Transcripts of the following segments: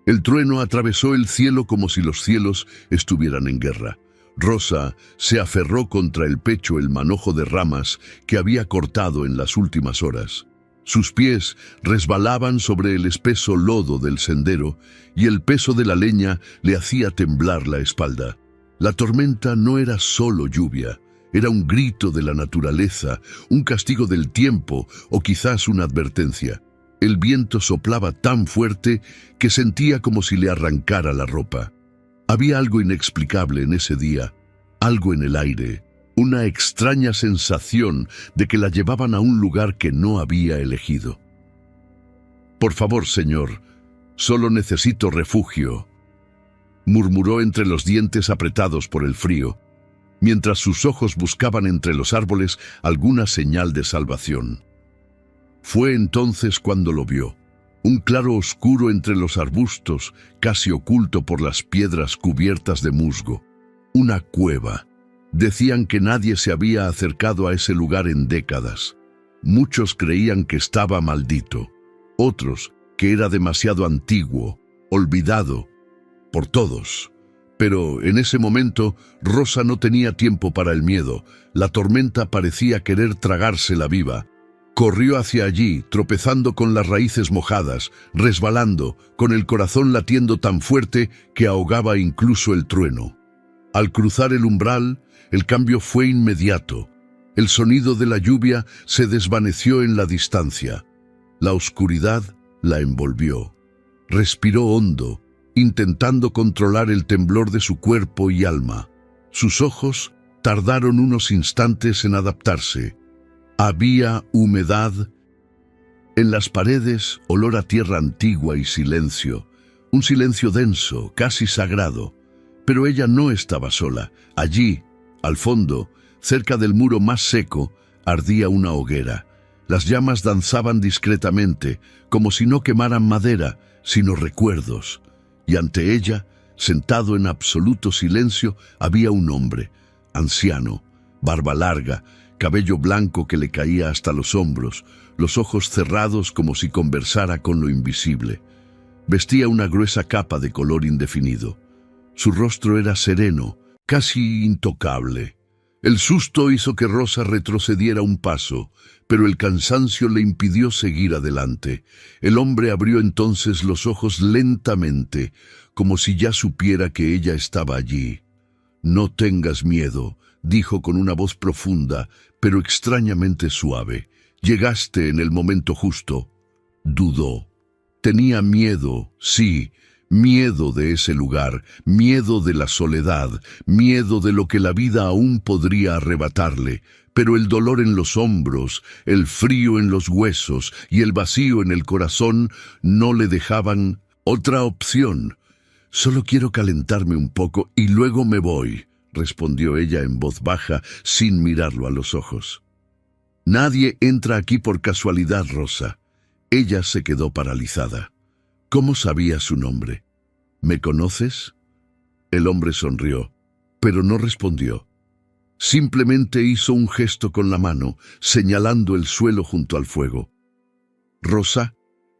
El trueno atravesó el cielo como si los cielos estuvieran en guerra. Rosa se aferró contra el pecho el manojo de ramas que había cortado en las últimas horas. Sus pies resbalaban sobre el espeso lodo del sendero y el peso de la leña le hacía temblar la espalda. La tormenta no era solo lluvia, era un grito de la naturaleza, un castigo del tiempo o quizás una advertencia. El viento soplaba tan fuerte que sentía como si le arrancara la ropa. Había algo inexplicable en ese día, algo en el aire, una extraña sensación de que la llevaban a un lugar que no había elegido. «Por favor, señor, solo necesito refugio», murmuró entre los dientes apretados por el frío, mientras sus ojos buscaban entre los árboles alguna señal de salvación. Fue entonces cuando lo vio. Un claro oscuro entre los arbustos, casi oculto por las piedras cubiertas de musgo. Una cueva. Decían que nadie se había acercado a ese lugar en décadas. Muchos creían que estaba maldito. Otros que era demasiado antiguo, olvidado por todos. Pero en ese momento, Rosa no tenía tiempo para el miedo. La tormenta parecía querer tragársela viva. Corrió hacia allí, tropezando con las raíces mojadas, resbalando, con el corazón latiendo tan fuerte que ahogaba incluso el trueno. Al cruzar el umbral, el cambio fue inmediato. El sonido de la lluvia se desvaneció en la distancia. La oscuridad la envolvió. Respiró hondo, intentando controlar el temblor de su cuerpo y alma. Sus ojos tardaron unos instantes en adaptarse. Había humedad en las paredes, olor a tierra antigua y silencio. Un silencio denso, casi sagrado. Pero ella no estaba sola. Allí, al fondo, cerca del muro más seco, ardía una hoguera. Las llamas danzaban discretamente, como si no quemaran madera, sino recuerdos. Y ante ella, sentado en absoluto silencio, había un hombre, anciano, barba larga, cabello blanco que le caía hasta los hombros, los ojos cerrados como si conversara con lo invisible. Vestía una gruesa capa de color indefinido. Su rostro era sereno, casi intocable. El susto hizo que Rosa retrocediera un paso, pero el cansancio le impidió seguir adelante. El hombre abrió entonces los ojos lentamente, como si ya supiera que ella estaba allí. «No tengas miedo», dijo con una voz profunda, pero extrañamente suave. «Llegaste en el momento justo». Dudó. Tenía miedo, sí, miedo de ese lugar, miedo de la soledad, miedo de lo que la vida aún podría arrebatarle, pero el dolor en los hombros, el frío en los huesos y el vacío en el corazón no le dejaban otra opción. «Solo quiero calentarme un poco y luego me voy», respondió ella en voz baja, sin mirarlo a los ojos. «Nadie entra aquí por casualidad, Rosa». Ella se quedó paralizada. ¿Cómo sabía su nombre? «¿Me conoces?» El hombre sonrió, pero no respondió. Simplemente hizo un gesto con la mano, señalando el suelo junto al fuego. Rosa,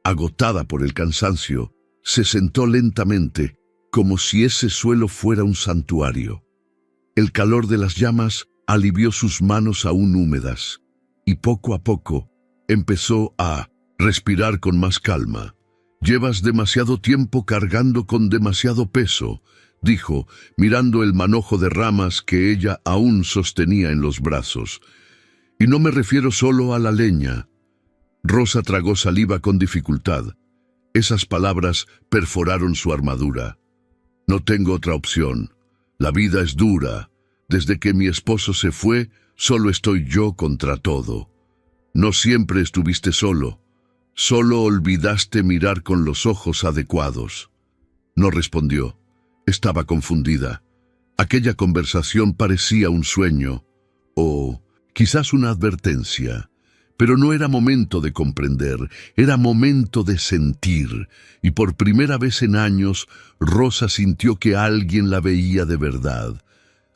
agotada por el cansancio, se sentó lentamente, como si ese suelo fuera un santuario. El calor de las llamas alivió sus manos aún húmedas, y poco a poco empezó a respirar con más calma. «Llevas demasiado tiempo cargando con demasiado peso», dijo, mirando el manojo de ramas que ella aún sostenía en los brazos. «Y no me refiero solo a la leña». Rosa tragó saliva con dificultad. Esas palabras perforaron su armadura. «No tengo otra opción. La vida es dura. Desde que mi esposo se fue, solo estoy yo contra todo. No siempre estuviste solo. Solo olvidaste mirar con los ojos adecuados». No respondió. Estaba confundida. Aquella conversación parecía un sueño, o quizás una advertencia. Pero no era momento de comprender, era momento de sentir, y por primera vez en años, Rosa sintió que alguien la veía de verdad.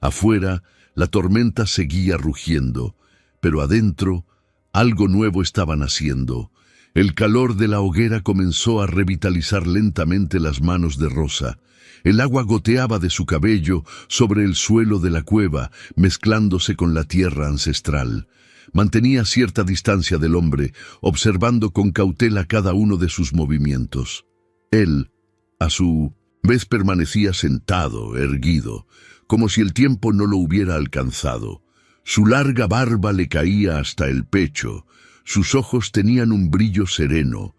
Afuera, la tormenta seguía rugiendo, pero adentro, algo nuevo estaba naciendo. El calor de la hoguera comenzó a revitalizar lentamente las manos de Rosa. El agua goteaba de su cabello sobre el suelo de la cueva, mezclándose con la tierra ancestral. Mantenía cierta distancia del hombre, observando con cautela cada uno de sus movimientos. Él, a su vez, permanecía sentado, erguido, como si el tiempo no lo hubiera alcanzado. Su larga barba le caía hasta el pecho, sus ojos tenían un brillo sereno,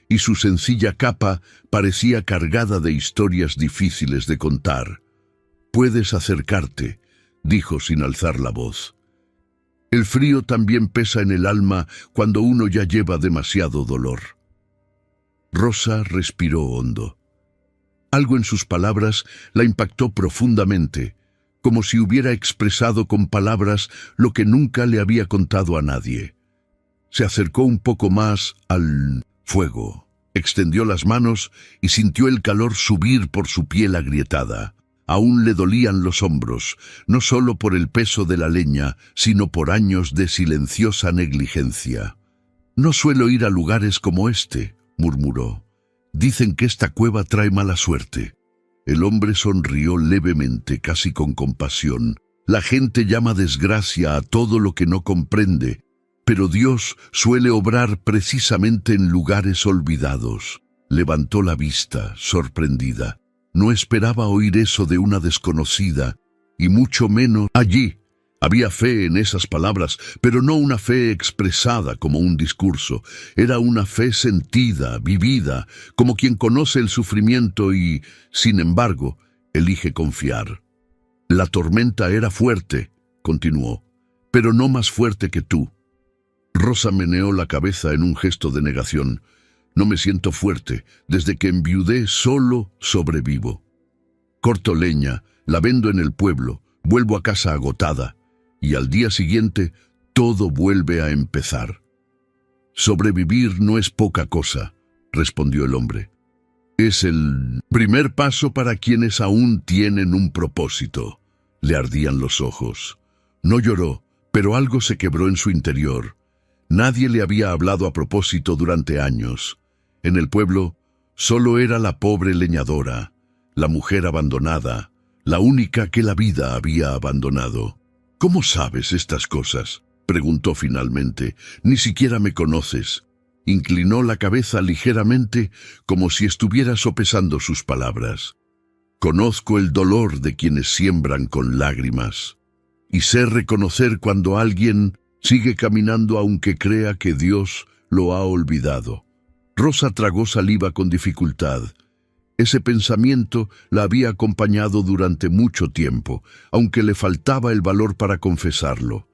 y su sencilla capa parecía cargada de historias difíciles de contar. «Puedes acercarte», dijo sin alzar la voz. El frío también pesa en el alma cuando uno ya lleva demasiado dolor. Rosa respiró hondo. Algo en sus palabras la impactó profundamente, como si hubiera expresado con palabras lo que nunca le había contado a nadie. Se acercó un poco más al fuego, extendió las manos y sintió el calor subir por su piel agrietada. Aún le dolían los hombros, no solo por el peso de la leña, sino por años de silenciosa negligencia. «No suelo ir a lugares como este», murmuró. «Dicen que esta cueva trae mala suerte». El hombre sonrió levemente, casi con compasión. «La gente llama desgracia a todo lo que no comprende, pero Dios suele obrar precisamente en lugares olvidados». Levantó la vista, sorprendida. No esperaba oír eso de una desconocida, y mucho menos allí. Había fe en esas palabras, pero no una fe expresada como un discurso. Era una fe sentida, vivida, como quien conoce el sufrimiento y, sin embargo, elige confiar. «La tormenta era fuerte», continuó, «pero no más fuerte que tú». Rosa meneó la cabeza en un gesto de negación. «No me siento fuerte. Desde que enviudé solo sobrevivo. Corto leña, la vendo en el pueblo, vuelvo a casa agotada, y al día siguiente todo vuelve a empezar». «Sobrevivir no es poca cosa», respondió el hombre. «Es el primer paso para quienes aún tienen un propósito». Le ardían los ojos. No lloró, pero algo se quebró en su interior. Nadie le había hablado a propósito durante años. En el pueblo solo era la pobre leñadora, la mujer abandonada, la única que la vida había abandonado. «¿Cómo sabes estas cosas?», preguntó finalmente. «Ni siquiera me conoces». Inclinó la cabeza ligeramente, como si estuviera sopesando sus palabras. «Conozco el dolor de quienes siembran con lágrimas, y sé reconocer cuando alguien sigue caminando aunque crea que Dios lo ha olvidado». Rosa tragó saliva con dificultad. Ese pensamiento la había acompañado durante mucho tiempo, aunque le faltaba el valor para confesarlo.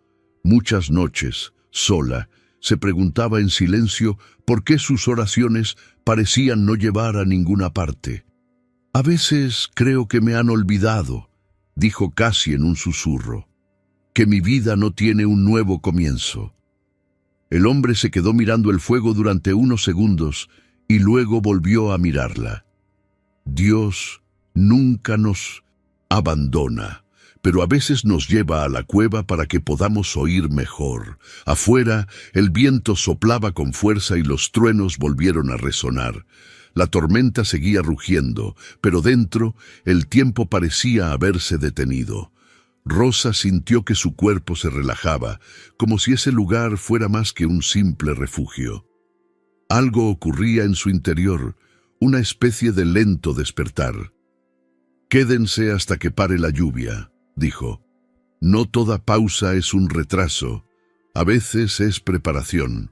Muchas noches, sola, se preguntaba en silencio por qué sus oraciones parecían no llevar a ninguna parte. «A veces creo que me han olvidado», dijo casi en un susurro, «que mi vida no tiene un nuevo comienzo». El hombre se quedó mirando el fuego durante unos segundos y luego volvió a mirarla. «Dios nunca nos abandona, pero a veces nos lleva a la cueva para que podamos oír mejor». Afuera, el viento soplaba con fuerza y los truenos volvieron a resonar. La tormenta seguía rugiendo, pero dentro el tiempo parecía haberse detenido. Rosa sintió que su cuerpo se relajaba, como si ese lugar fuera más que un simple refugio. Algo ocurría en su interior, una especie de lento despertar. «Quédense hasta que pare la lluvia», dijo. «No toda pausa es un retraso, a veces es preparación».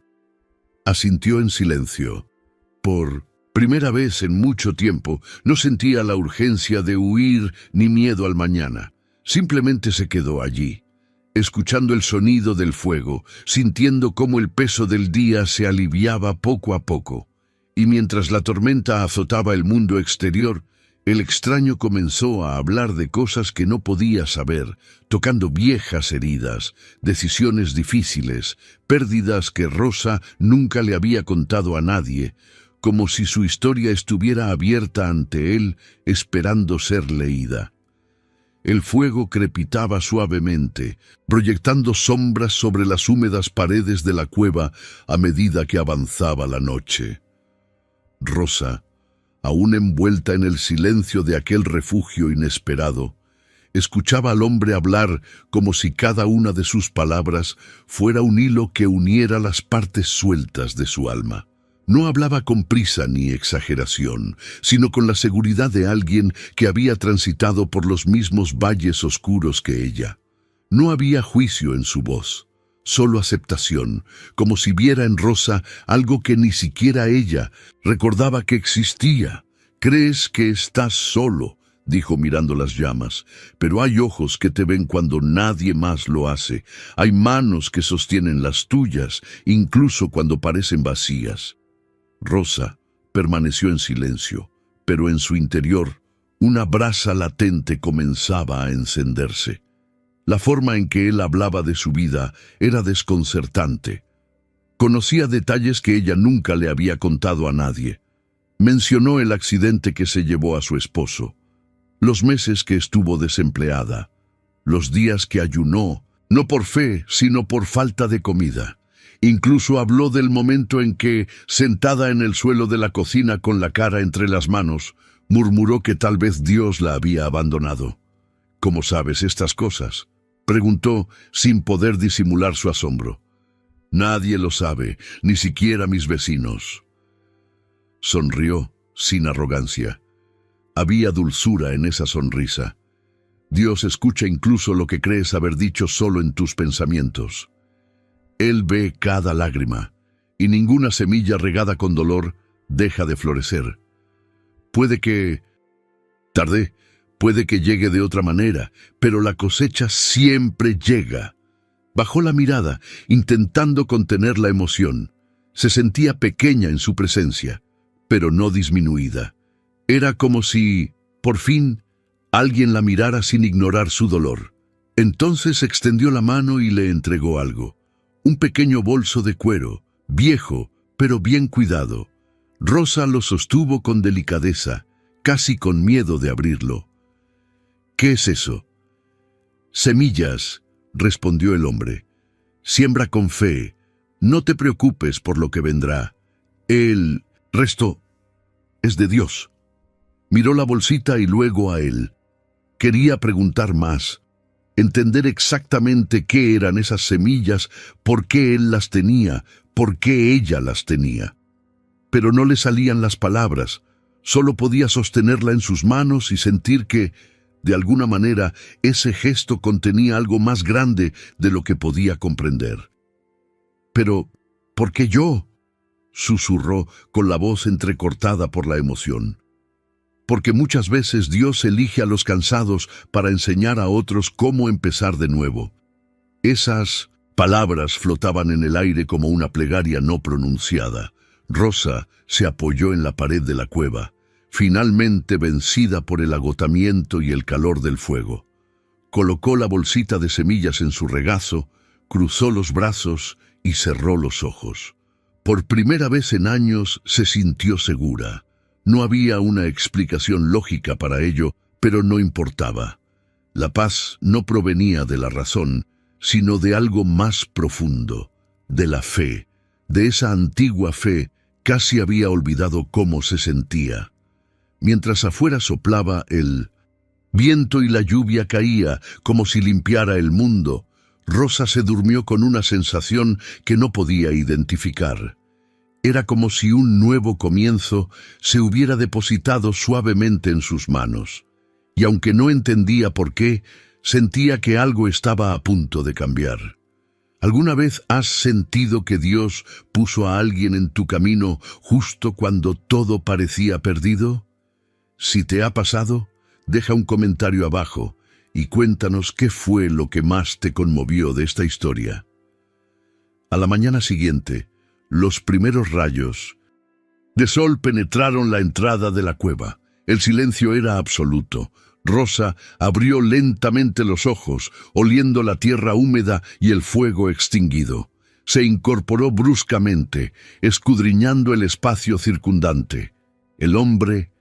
Asintió en silencio. Por primera vez en mucho tiempo no sentía la urgencia de huir ni miedo al mañana. Simplemente se quedó allí, escuchando el sonido del fuego, sintiendo cómo el peso del día se aliviaba poco a poco. Y mientras la tormenta azotaba el mundo exterior, el extraño comenzó a hablar de cosas que no podía saber, tocando viejas heridas, decisiones difíciles, pérdidas que Rosa nunca le había contado a nadie, como si su historia estuviera abierta ante él, esperando ser leída. El fuego crepitaba suavemente, proyectando sombras sobre las húmedas paredes de la cueva a medida que avanzaba la noche. Rosa, aún envuelta en el silencio de aquel refugio inesperado, escuchaba al hombre hablar como si cada una de sus palabras fuera un hilo que uniera las partes sueltas de su alma. No hablaba con prisa ni exageración, sino con la seguridad de alguien que había transitado por los mismos valles oscuros que ella. No había juicio en su voz, solo aceptación, como si viera en Rosa algo que ni siquiera ella recordaba que existía. «Crees que estás solo», dijo mirando las llamas, «pero hay ojos que te ven cuando nadie más lo hace. Hay manos que sostienen las tuyas, incluso cuando parecen vacías». Rosa permaneció en silencio, pero en su interior una brasa latente comenzaba a encenderse. La forma en que él hablaba de su vida era desconcertante. Conocía detalles que ella nunca le había contado a nadie. Mencionó el accidente que se llevó a su esposo, los meses que estuvo desempleada, los días que ayunó, no por fe, sino por falta de comida. Incluso habló del momento en que, sentada en el suelo de la cocina con la cara entre las manos, murmuró que tal vez Dios la había abandonado. «¿Cómo sabes estas cosas?», preguntó, sin poder disimular su asombro. «Nadie lo sabe, ni siquiera mis vecinos». Sonrió, sin arrogancia. Había dulzura en esa sonrisa. Dios escucha incluso lo que crees haber dicho solo en tus pensamientos. Él ve cada lágrima, y ninguna semilla regada con dolor deja de florecer. Puede que llegue de otra manera, pero la cosecha siempre llega. Bajó la mirada, intentando contener la emoción. Se sentía pequeña en su presencia, pero no disminuida. Era como si, por fin, alguien la mirara sin ignorar su dolor. Entonces extendió la mano y le entregó algo. Un pequeño bolso de cuero, viejo, pero bien cuidado. Rosa lo sostuvo con delicadeza, casi con miedo de abrirlo. «¿Qué es eso?» «Semillas», respondió el hombre. «Siembra con fe. No te preocupes por lo que vendrá. El resto es de Dios». Miró la bolsita y luego a él. Quería preguntar más, entender exactamente qué eran esas semillas, por qué él las tenía, por qué ella las tenía. Pero no le salían las palabras, solo podía sostenerla en sus manos y sentir que, de alguna manera, ese gesto contenía algo más grande de lo que podía comprender. «Pero, ¿por qué yo?», susurró con la voz entrecortada por la emoción. «Porque muchas veces Dios elige a los cansados para enseñar a otros cómo empezar de nuevo». Esas palabras flotaban en el aire como una plegaria no pronunciada. Rosa se apoyó en la pared de la cueva, finalmente vencida por el agotamiento y el calor del fuego. Colocó la bolsita de semillas en su regazo, cruzó los brazos y cerró los ojos. Por primera vez en años se sintió segura. No había una explicación lógica para ello, pero no importaba. La paz no provenía de la razón, sino de algo más profundo, de la fe, de esa antigua fe. Casi había olvidado cómo se sentía. Mientras afuera soplaba el viento y la lluvia caía como si limpiara el mundo, Rosa se durmió con una sensación que no podía identificar. Era como si un nuevo comienzo se hubiera depositado suavemente en sus manos, y aunque no entendía por qué, sentía que algo estaba a punto de cambiar. ¿Alguna vez has sentido que Dios puso a alguien en tu camino justo cuando todo parecía perdido? Si te ha pasado, deja un comentario abajo y cuéntanos qué fue lo que más te conmovió de esta historia. A la mañana siguiente, los primeros rayos de sol penetraron la entrada de la cueva. El silencio era absoluto. Rosa abrió lentamente los ojos, oliendo la tierra húmeda y el fuego extinguido. Se incorporó bruscamente, escudriñando el espacio circundante. El hombre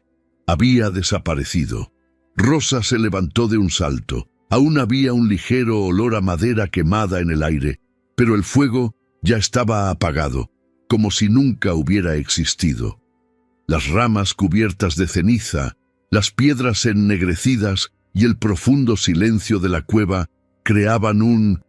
había desaparecido. Rosa se levantó de un salto. Aún había un ligero olor a madera quemada en el aire, pero el fuego ya estaba apagado, como si nunca hubiera existido. Las ramas cubiertas de ceniza, las piedras ennegrecidas y el profundo silencio de la cueva creaban un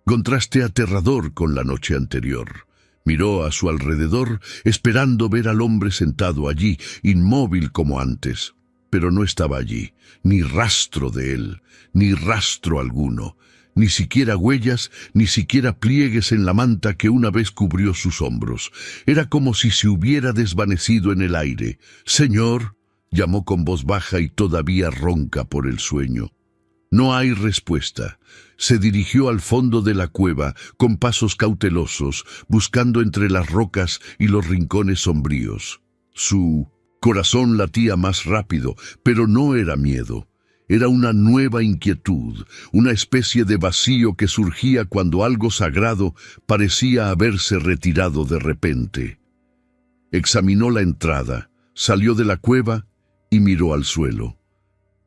contraste aterrador con la noche anterior. Miró a su alrededor, esperando ver al hombre sentado allí, inmóvil como antes. Pero no estaba allí, ni rastro de él, ni rastro alguno, ni siquiera huellas, ni siquiera pliegues en la manta que una vez cubrió sus hombros. Era como si se hubiera desvanecido en el aire. «Señor», llamó con voz baja y todavía ronca por el sueño. No hay respuesta. Se dirigió al fondo de la cueva con pasos cautelosos, buscando entre las rocas y los rincones sombríos. Su corazón latía más rápido, pero no era miedo. Era una nueva inquietud, una especie de vacío que surgía cuando algo sagrado parecía haberse retirado de repente. Examinó la entrada, salió de la cueva y miró al suelo.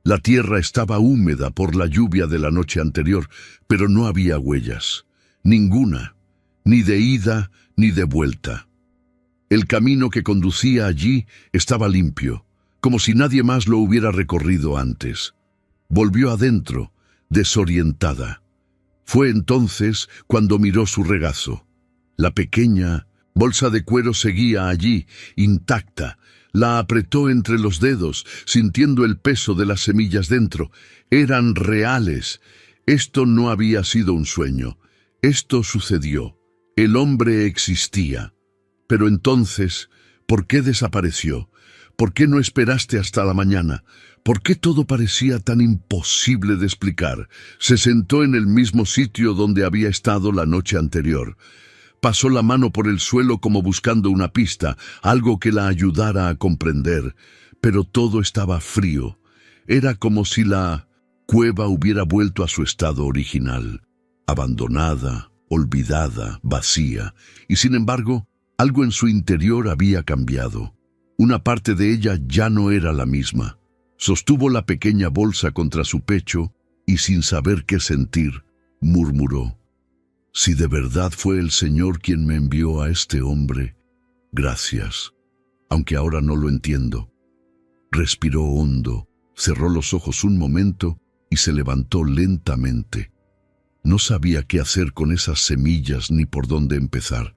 La tierra estaba húmeda por la lluvia de la noche anterior, pero no había huellas, ninguna, ni de ida ni de vuelta. El camino que conducía allí estaba limpio, como si nadie más lo hubiera recorrido antes. Volvió adentro, desorientada. Fue entonces cuando miró su regazo. La pequeña bolsa de cuero seguía allí, intacta. La apretó entre los dedos, sintiendo el peso de las semillas dentro. Eran reales. Esto no había sido un sueño. Esto sucedió. El hombre existía. Pero entonces, ¿por qué desapareció? ¿Por qué no esperaste hasta la mañana? ¿Por qué todo parecía tan imposible de explicar? Se sentó en el mismo sitio donde había estado la noche anterior. Pasó la mano por el suelo como buscando una pista, algo que la ayudara a comprender, pero todo estaba frío. Era como si la cueva hubiera vuelto a su estado original, abandonada, olvidada, vacía, y sin embargo, algo en su interior había cambiado. Una parte de ella ya no era la misma. Sostuvo la pequeña bolsa contra su pecho y, sin saber qué sentir, murmuró: «Si de verdad fue el Señor quien me envió a este hombre, gracias, aunque ahora no lo entiendo». Respiró hondo, cerró los ojos un momento y se levantó lentamente. No sabía qué hacer con esas semillas ni por dónde empezar,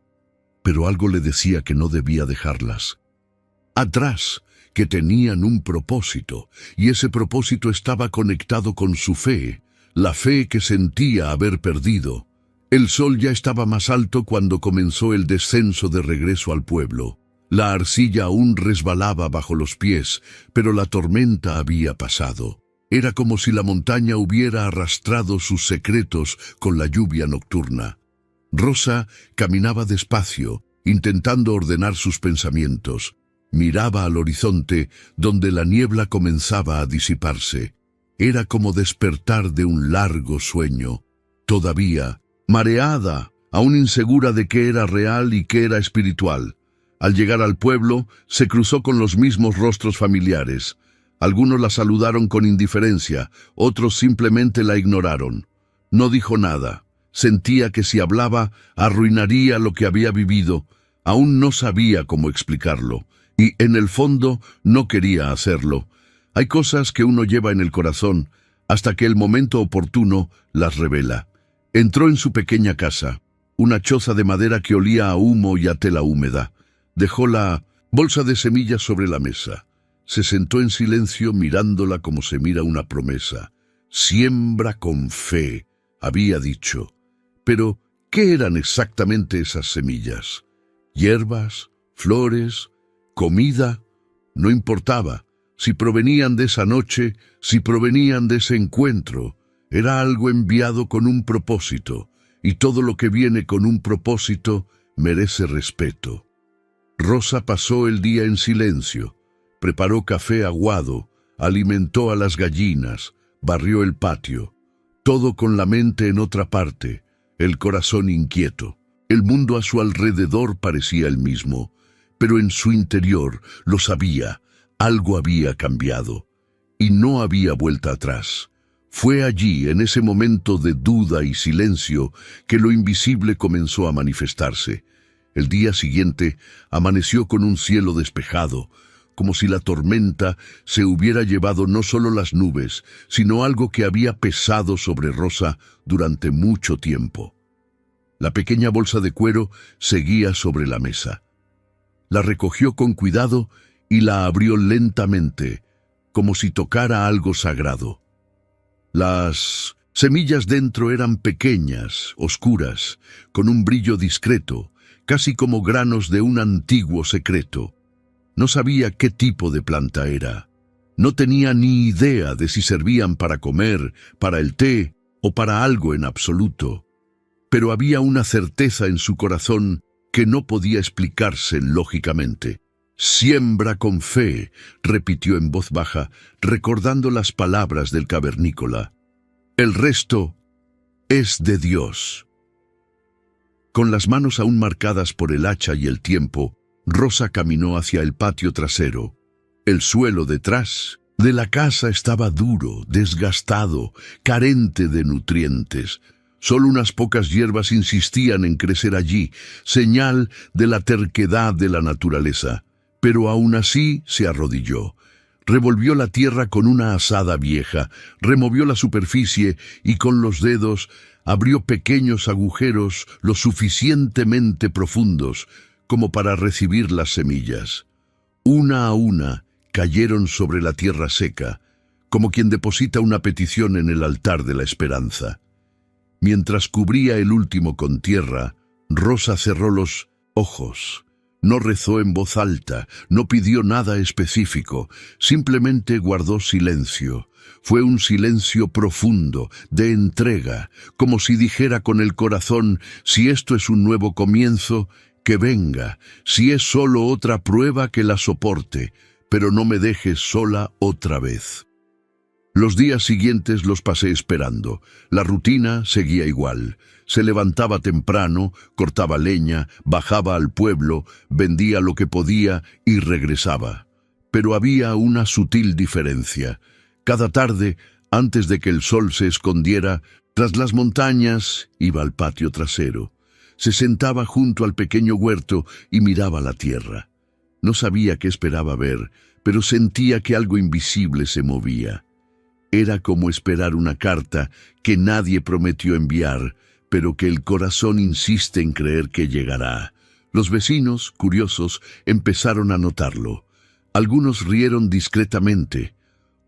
pero algo le decía que no debía dejarlas atrás, que tenían un propósito, y ese propósito estaba conectado con su fe, la fe que sentía haber perdido. El sol ya estaba más alto cuando comenzó el descenso de regreso al pueblo. La arcilla aún resbalaba bajo los pies, pero la tormenta había pasado. Era como si la montaña hubiera arrastrado sus secretos con la lluvia nocturna. Rosa caminaba despacio, intentando ordenar sus pensamientos. Miraba al horizonte, donde la niebla comenzaba a disiparse. Era como despertar de un largo sueño. Todavía, mareada, aún insegura de qué era real y qué era espiritual. Al llegar al pueblo, se cruzó con los mismos rostros familiares. Algunos la saludaron con indiferencia, otros simplemente la ignoraron. No dijo nada. Sentía que si hablaba, arruinaría lo que había vivido. Aún no sabía cómo explicarlo. Y en el fondo no quería hacerlo. Hay cosas que uno lleva en el corazón hasta que el momento oportuno las revela. Entró en su pequeña casa, una choza de madera que olía a humo y a tela húmeda. Dejó la bolsa de semillas sobre la mesa. Se sentó en silencio mirándola como se mira una promesa. «Siembra con fe», había dicho. Pero, ¿qué eran exactamente esas semillas? ¿Hierbas? ¿Flores? ¿Comida? No importaba. Si provenían de esa noche, si provenían de ese encuentro, era algo enviado con un propósito, y todo lo que viene con un propósito merece respeto. Rosa pasó el día en silencio, preparó café aguado, alimentó a las gallinas, barrió el patio, todo con la mente en otra parte, el corazón inquieto. El mundo a su alrededor parecía el mismo, pero en su interior lo sabía, algo había cambiado. y no había vuelta atrás. Fue allí, en ese momento de duda y silencio, que lo invisible comenzó a manifestarse. El día siguiente amaneció con un cielo despejado, como si la tormenta se hubiera llevado no solo las nubes, sino algo que había pesado sobre Rosa durante mucho tiempo. La pequeña bolsa de cuero seguía sobre la mesa. La recogió con cuidado y la abrió lentamente, como si tocara algo sagrado. Las semillas dentro eran pequeñas, oscuras, con un brillo discreto, casi como granos de un antiguo secreto. No sabía qué tipo de planta era. No tenía ni idea de si servían para comer, para el té o para algo en absoluto. Pero había una certeza en su corazón que no podía explicarse lógicamente. «Siembra con fe», repitió en voz baja, recordando las palabras del cavernícola. «El resto es de Dios». Con las manos aún marcadas por el hacha y el tiempo, Rosa caminó hacia el patio trasero. El suelo detrás de la casa estaba duro, desgastado, carente de nutrientes. Solo unas pocas hierbas insistían en crecer allí, señal de la terquedad de la naturaleza. Pero aún así se arrodilló. Revolvió la tierra con una azada vieja, removió la superficie y con los dedos abrió pequeños agujeros lo suficientemente profundos como para recibir las semillas. Una a una cayeron sobre la tierra seca, como quien deposita una petición en el altar de la esperanza. Mientras cubría el último con tierra, Rosa cerró los ojos. No rezó en voz alta, no pidió nada específico, simplemente guardó silencio. Fue un silencio profundo, de entrega, como si dijera con el corazón: si esto es un nuevo comienzo, que venga, si es solo otra prueba, que la soporte, pero no me dejes sola otra vez. Los días siguientes los pasé esperando. La rutina seguía igual. Se levantaba temprano, cortaba leña, bajaba al pueblo, vendía lo que podía y regresaba. Pero había una sutil diferencia. Cada tarde, antes de que el sol se escondiera, tras las montañas, iba al patio trasero. Se sentaba junto al pequeño huerto y miraba la tierra. No sabía qué esperaba ver, pero sentía que algo invisible se movía. Era como esperar una carta que nadie prometió enviar, pero que el corazón insiste en creer que llegará. Los vecinos, curiosos, empezaron a notarlo. Algunos rieron discretamente.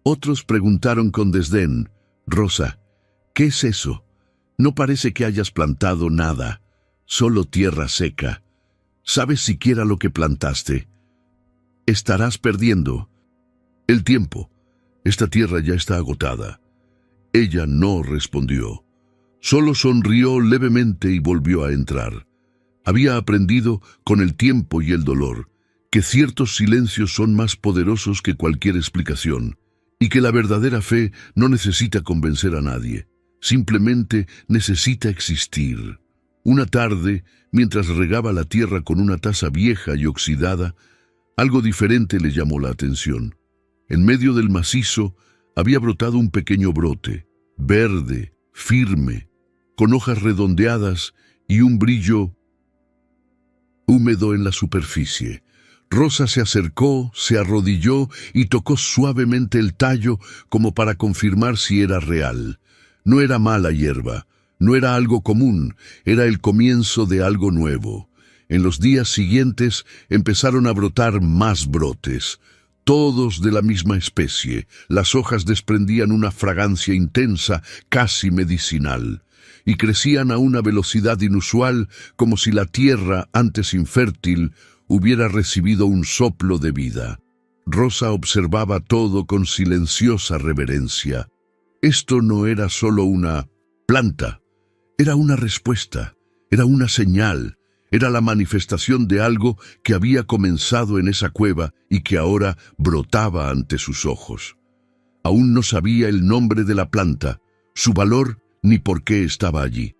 Otros preguntaron con desdén: «Rosa, ¿qué es eso? No parece que hayas plantado nada, solo tierra seca. ¿Sabes siquiera lo que plantaste? Estarás perdiendo el tiempo. Esta tierra ya está agotada». Ella no respondió. Solo sonrió levemente y volvió a entrar. Había aprendido, con el tiempo y el dolor, que ciertos silencios son más poderosos que cualquier explicación, y que la verdadera fe no necesita convencer a nadie, simplemente necesita existir. Una tarde, mientras regaba la tierra con una taza vieja y oxidada, algo diferente le llamó la atención. En medio del macizo había brotado un pequeño brote, verde, firme, con hojas redondeadas y un brillo húmedo en la superficie. Rosa se acercó, se arrodilló y tocó suavemente el tallo como para confirmar si era real. No era mala hierba, no era algo común, era el comienzo de algo nuevo. En los días siguientes empezaron a brotar más brotes, todos de la misma especie. Las hojas desprendían una fragancia intensa, casi medicinal, y crecían a una velocidad inusual, como si la tierra, antes infértil, hubiera recibido un soplo de vida. Rosa observaba todo con silenciosa reverencia. Esto no era solo una planta, era una respuesta, era una señal, era la manifestación de algo que había comenzado en esa cueva y que ahora brotaba ante sus ojos. Aún no sabía el nombre de la planta, su valor ni por qué estaba allí,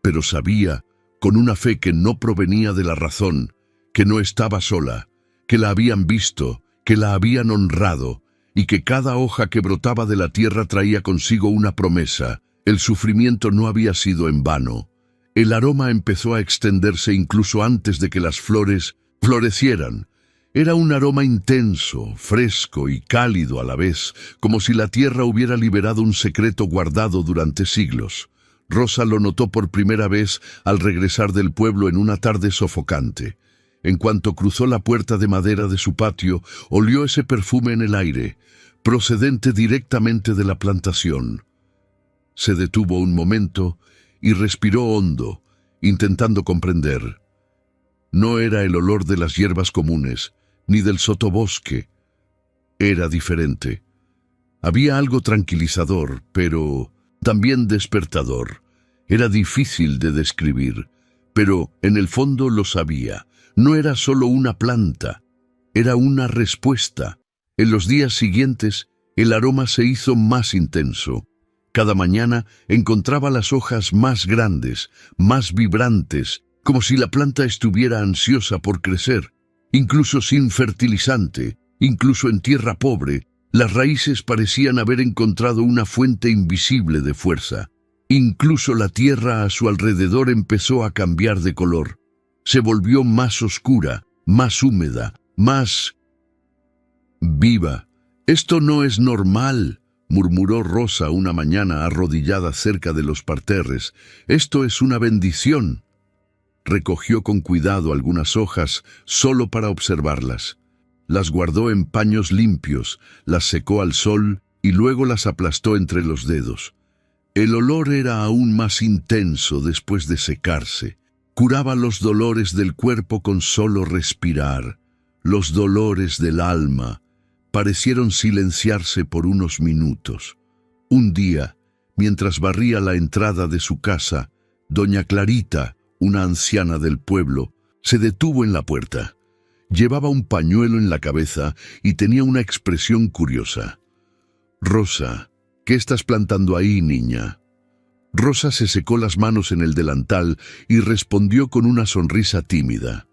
pero sabía, con una fe que no provenía de la razón, que no estaba sola, que la habían visto, que la habían honrado, y que cada hoja que brotaba de la tierra traía consigo una promesa. El sufrimiento no había sido en vano. El aroma empezó a extenderse incluso antes de que las flores florecieran. Era un aroma intenso, fresco y cálido a la vez, como si la tierra hubiera liberado un secreto guardado durante siglos. Rosa lo notó por primera vez al regresar del pueblo en una tarde sofocante. En cuanto cruzó la puerta de madera de su patio, olió ese perfume en el aire, procedente directamente de la plantación. Se detuvo un momento y respiró hondo, intentando comprender. No era el olor de las hierbas comunes, ni del sotobosque. Era diferente. Había algo tranquilizador, pero también despertador. Era difícil de describir, pero en el fondo lo sabía. No era solo una planta, era una respuesta. En los días siguientes, el aroma se hizo más intenso. Cada mañana encontraba las hojas más grandes, más vibrantes, como si la planta estuviera ansiosa por crecer. Incluso sin fertilizante, incluso en tierra pobre, las raíces parecían haber encontrado una fuente invisible de fuerza. Incluso la tierra a su alrededor empezó a cambiar de color. Se volvió más oscura, más húmeda, más viva. «Esto no es normal», murmuró Rosa una mañana arrodillada cerca de los parterres. «Esto es una bendición». Recogió con cuidado algunas hojas solo para observarlas. Las guardó en paños limpios, las secó al sol y luego las aplastó entre los dedos. El olor era aún más intenso después de secarse. Curaba los dolores del cuerpo con solo respirar. Los dolores del alma parecieron silenciarse por unos minutos. Un día, mientras barría la entrada de su casa, doña Clarita, una anciana del pueblo, se detuvo en la puerta. Llevaba un pañuelo en la cabeza y tenía una expresión curiosa. «Rosa, ¿qué estás plantando ahí, niña?» Rosa se secó las manos en el delantal y respondió con una sonrisa tímida.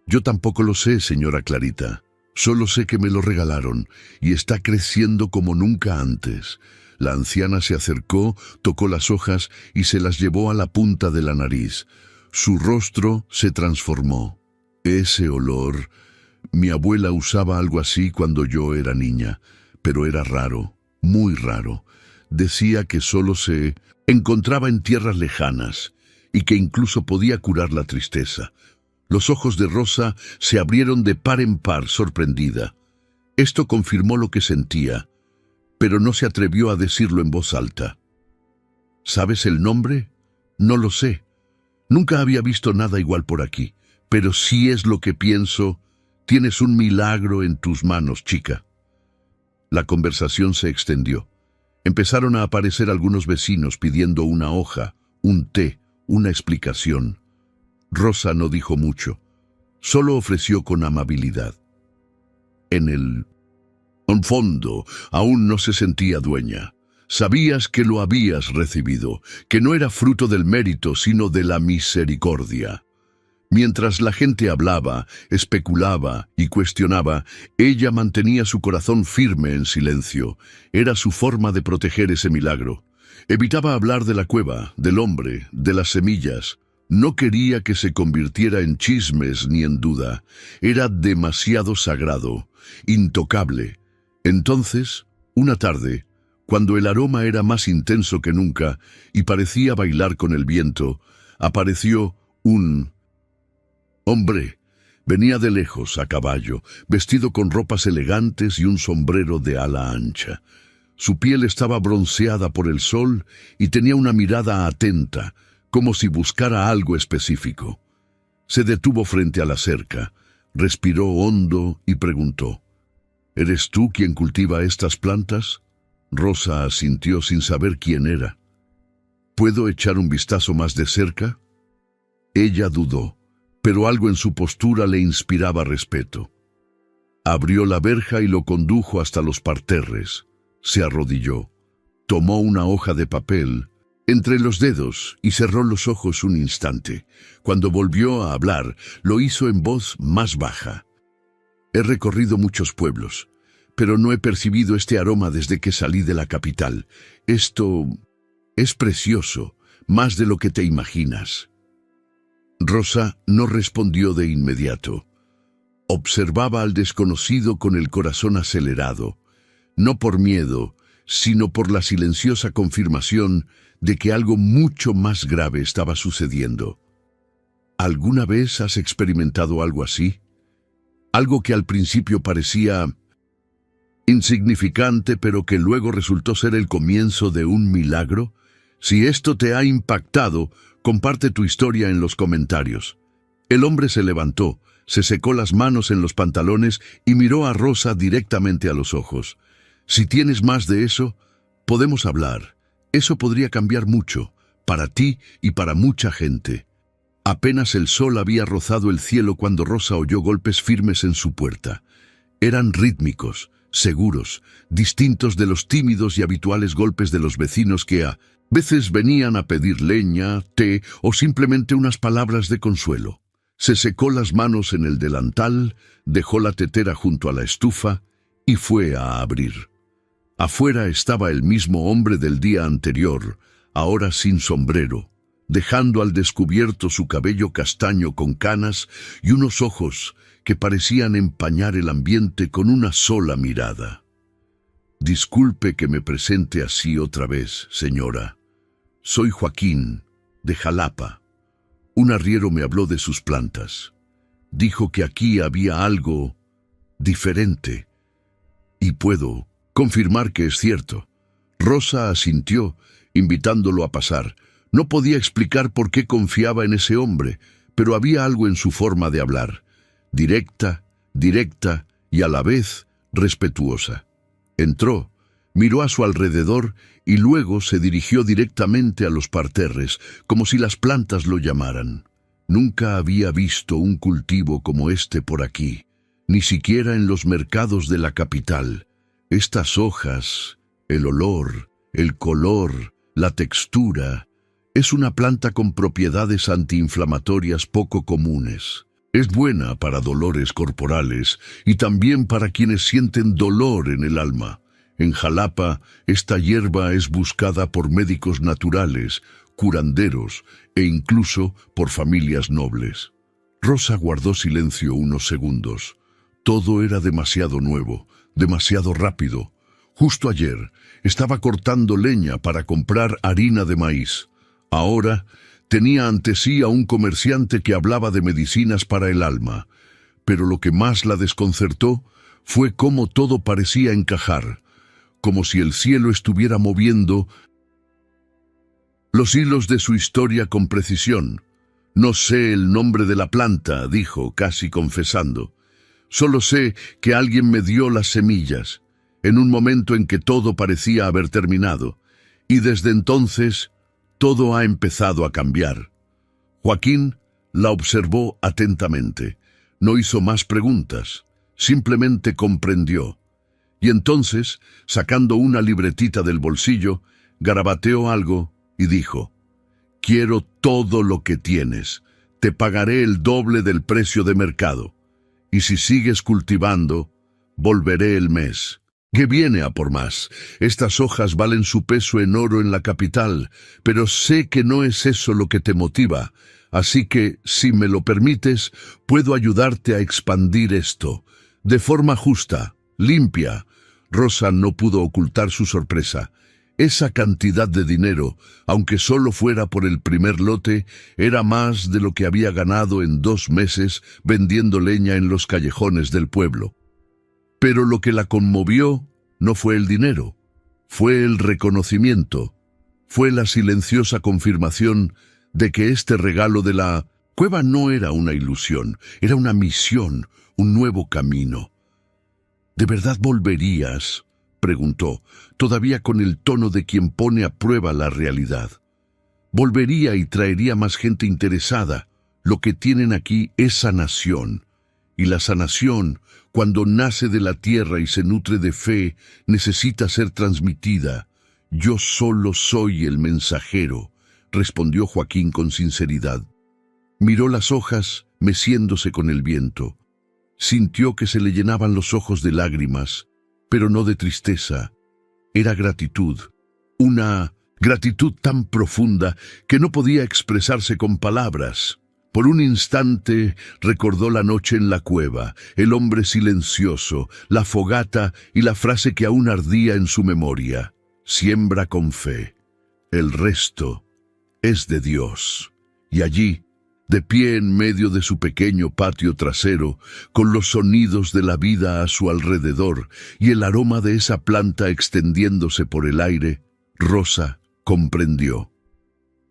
«Yo tampoco lo sé, señora Clarita. Solo sé que me lo regalaron y está creciendo como nunca antes». La anciana se acercó, tocó las hojas y se las llevó a la punta de la nariz. Su rostro se transformó. Ese olor... Mi abuela usaba algo así cuando yo era niña, pero era raro, muy raro. Decía que solo se encontraba en tierras lejanas y que incluso podía curar la tristeza. Los ojos de Rosa se abrieron de par en par, sorprendida. Esto confirmó lo que sentía, pero no se atrevió a decirlo en voz alta. «¿Sabes el nombre?» «No lo sé. Nunca había visto nada igual por aquí, pero si es lo que pienso, tienes un milagro en tus manos, chica». La conversación se extendió. Empezaron a aparecer algunos vecinos pidiendo una hoja, un té, una explicación. Rosa no dijo mucho, solo ofreció con amabilidad. En el fondo, aún no se sentía dueña. Sabías que lo habías recibido, que no era fruto del mérito, sino de la misericordia. Mientras la gente hablaba, especulaba y cuestionaba, ella mantenía su corazón firme en silencio. Era su forma de proteger ese milagro. Evitaba hablar de la cueva, del hombre, de las semillas. No quería que se convirtiera en chismes ni en duda. Era demasiado sagrado, intocable. Entonces, una tarde, cuando el aroma era más intenso que nunca y parecía bailar con el viento, apareció un hombre. Venía de lejos, a caballo, vestido con ropas elegantes y un sombrero de ala ancha. Su piel estaba bronceada por el sol y tenía una mirada atenta, como si buscara algo específico. Se detuvo frente a la cerca, respiró hondo y preguntó: «¿Eres tú quien cultiva estas plantas?» Rosa asintió sin saber quién era. «¿Puedo echar un vistazo más de cerca?» Ella dudó, pero algo en su postura le inspiraba respeto. Abrió la verja y lo condujo hasta los parterres. Se arrodilló, tomó una hoja de papel entre los dedos y cerró los ojos un instante. Cuando volvió a hablar, lo hizo en voz más baja. «He recorrido muchos pueblos, pero no he percibido este aroma desde que salí de la capital. Esto es precioso, más de lo que te imaginas. Rosa no respondió de inmediato. Observaba al desconocido con el corazón acelerado, no por miedo, sino por la silenciosa confirmación de que algo mucho más grave estaba sucediendo. ¿Alguna vez has experimentado algo así? Algo que al principio parecía insignificante, pero que luego resultó ser el comienzo de un milagro. Si esto te ha impactado, comparte tu historia en los comentarios. El hombre se levantó, se secó las manos en los pantalones y miró a Rosa directamente a los ojos. Si tienes más de eso, podemos hablar. Eso podría cambiar mucho, para ti y para mucha gente. Apenas el sol había rozado el cielo cuando Rosa oyó golpes firmes en su puerta. Eran rítmicos, seguros, distintos de los tímidos y habituales golpes de los vecinos que a veces venían a pedir leña, té o simplemente unas palabras de consuelo. Se secó las manos en el delantal, dejó la tetera junto a la estufa y fue a abrir. Afuera estaba el mismo hombre del día anterior, ahora sin sombrero, dejando al descubierto su cabello castaño con canas y unos ojos que parecían empañar el ambiente con una sola mirada. Disculpe que me presente así otra vez, señora. Soy Joaquín, de Jalapa. Un arriero me habló de sus plantas. Dijo que aquí había algo diferente. Y puedo confirmar que es cierto. Rosa asintió, invitándolo a pasar. No podía explicar por qué confiaba en ese hombre, pero había algo en su forma de hablar. Directa y a la vez respetuosa. Entró, miró a su alrededor y luego se dirigió directamente a los parterres, como si las plantas lo llamaran. Nunca había visto un cultivo como este por aquí, ni siquiera en los mercados de la capital. Estas hojas, el olor, el color, la textura, es una planta con propiedades antiinflamatorias poco comunes. Es buena para dolores corporales y también para quienes sienten dolor en el alma. En Jalapa, esta hierba es buscada por médicos naturales, curanderos e incluso por familias nobles. Rosa guardó silencio unos segundos. Todo era demasiado nuevo, demasiado rápido. Justo ayer estaba cortando leña para comprar harina de maíz. Ahora tenía ante sí a un comerciante que hablaba de medicinas para el alma. Pero lo que más la desconcertó fue cómo todo parecía encajar, como si el cielo estuviera moviendo los hilos de su historia con precisión. No sé el nombre de la planta, dijo, casi confesando. Solo sé que alguien me dio las semillas, en un momento en que todo parecía haber terminado, y desde entonces todo ha empezado a cambiar. Joaquín la observó atentamente. No hizo más preguntas, simplemente comprendió. Y entonces, sacando una libretita del bolsillo, garabateó algo y dijo: «Quiero todo lo que tienes. Te pagaré el doble del precio de mercado. Y si sigues cultivando, volveré el mes. Que viene a por más. Estas hojas valen su peso en oro en la capital, pero sé que no es eso lo que te motiva. Así que, si me lo permites, puedo ayudarte a expandir esto, de forma justa, limpia». Rosa no pudo ocultar su sorpresa. Esa cantidad de dinero, aunque solo fuera por el primer lote, era más de lo que había ganado en 2 meses vendiendo leña en los callejones del pueblo. Pero lo que la conmovió no fue el dinero, fue el reconocimiento, fue la silenciosa confirmación de que este regalo de la cueva no era una ilusión, era una misión, un nuevo camino. «¿De verdad volverías?», preguntó, todavía con el tono de quien pone a prueba la realidad. «Volvería y traería más gente interesada. Lo que tienen aquí es sanación. Y la sanación, cuando nace de la tierra y se nutre de fe, necesita ser transmitida. Yo solo soy el mensajero», respondió Joaquín con sinceridad. Miró las hojas, meciéndose con el viento. Sintió que se le llenaban los ojos de lágrimas, pero no de tristeza. Era gratitud, una gratitud tan profunda que no podía expresarse con palabras. Por un instante recordó la noche en la cueva, el hombre silencioso, la fogata y la frase que aún ardía en su memoria: siembra con fe, el resto es de Dios. Y allí, de pie en medio de su pequeño patio trasero, con los sonidos de la vida a su alrededor y el aroma de esa planta extendiéndose por el aire, Rosa comprendió.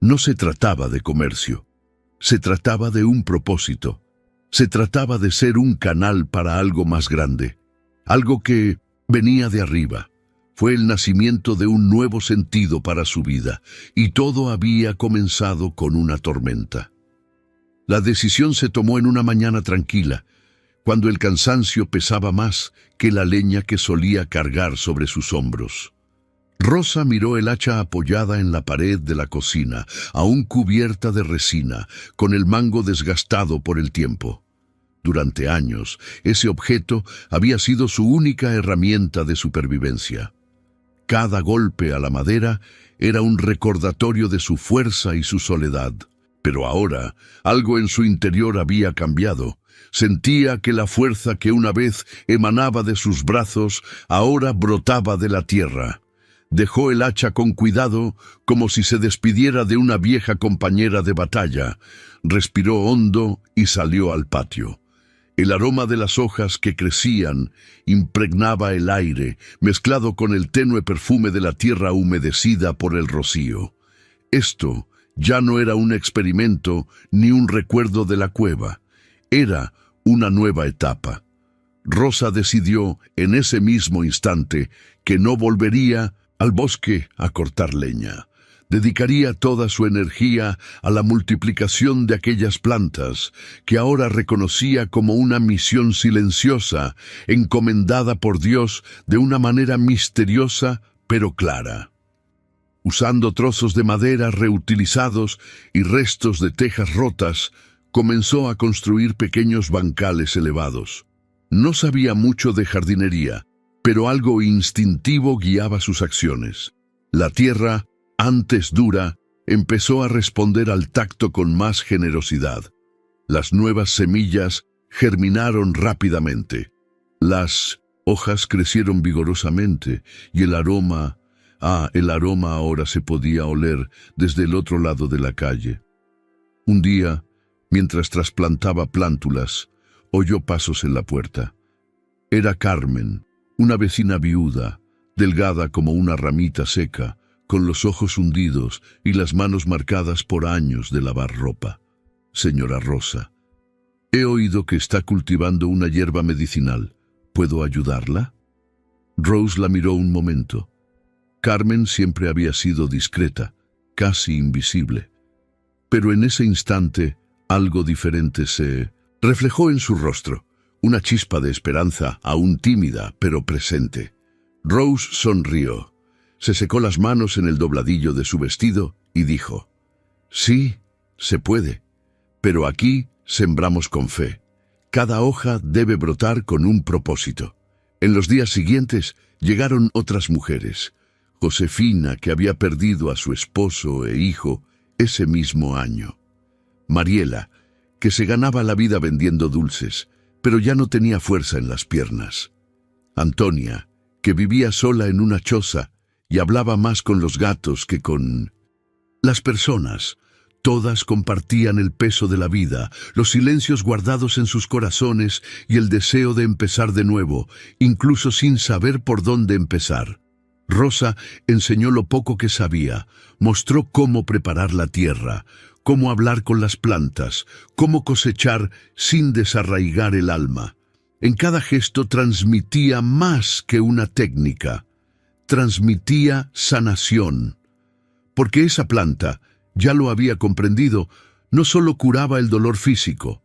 No se trataba de comercio, se trataba de un propósito, se trataba de ser un canal para algo más grande, algo que venía de arriba. Fue el nacimiento de un nuevo sentido para su vida, y todo había comenzado con una tormenta. La decisión se tomó en una mañana tranquila, cuando el cansancio pesaba más que la leña que solía cargar sobre sus hombros. Rosa miró el hacha apoyada en la pared de la cocina, aún cubierta de resina, con el mango desgastado por el tiempo. Durante años, ese objeto había sido su única herramienta de supervivencia. Cada golpe a la madera era un recordatorio de su fuerza y su soledad. Pero ahora, algo en su interior había cambiado. Sentía que la fuerza que una vez emanaba de sus brazos, ahora brotaba de la tierra. Dejó el hacha con cuidado, como si se despidiera de una vieja compañera de batalla. Respiró hondo y salió al patio. El aroma de las hojas que crecían impregnaba el aire, mezclado con el tenue perfume de la tierra humedecida por el rocío. Esto ya no era un experimento ni un recuerdo de la cueva. Era una nueva etapa. Rosa decidió en ese mismo instante que no volvería al bosque a cortar leña. Dedicaría toda su energía a la multiplicación de aquellas plantas que ahora reconocía como una misión silenciosa, encomendada por Dios de una manera misteriosa pero clara. Usando trozos de madera reutilizados y restos de tejas rotas, comenzó a construir pequeños bancales elevados. No sabía mucho de jardinería, pero algo instintivo guiaba sus acciones. La tierra, antes dura, empezó a responder al tacto con más generosidad. Las nuevas semillas germinaron rápidamente. Las hojas crecieron vigorosamente y el aroma ahora se podía oler desde el otro lado de la calle. Un día, mientras trasplantaba plántulas, oyó pasos en la puerta. Era Carmen, una vecina viuda, delgada como una ramita seca, con los ojos hundidos y las manos marcadas por años de lavar ropa. Señora Rosa, he oído que está cultivando una hierba medicinal. ¿Puedo ayudarla? Rose la miró un momento. Carmen siempre había sido discreta, casi invisible. Pero en ese instante, algo diferente se reflejó en su rostro, una chispa de esperanza, aún tímida, pero presente. Rose sonrió, se secó las manos en el dobladillo de su vestido y dijo: «Sí, se puede, pero aquí sembramos con fe. Cada hoja debe brotar con un propósito». En los días siguientes llegaron otras mujeres. Josefina, que había perdido a su esposo e hijo ese mismo año. Mariela, que se ganaba la vida vendiendo dulces, pero ya no tenía fuerza en las piernas. Antonia, que vivía sola en una choza y hablaba más con los gatos que con las personas. Todas compartían el peso de la vida, los silencios guardados en sus corazones y el deseo de empezar de nuevo, incluso sin saber por dónde empezar. Rosa enseñó lo poco que sabía, mostró cómo preparar la tierra, cómo hablar con las plantas, cómo cosechar sin desarraigar el alma. En cada gesto transmitía más que una técnica, transmitía sanación. Porque esa planta, ya lo había comprendido, no solo curaba el dolor físico,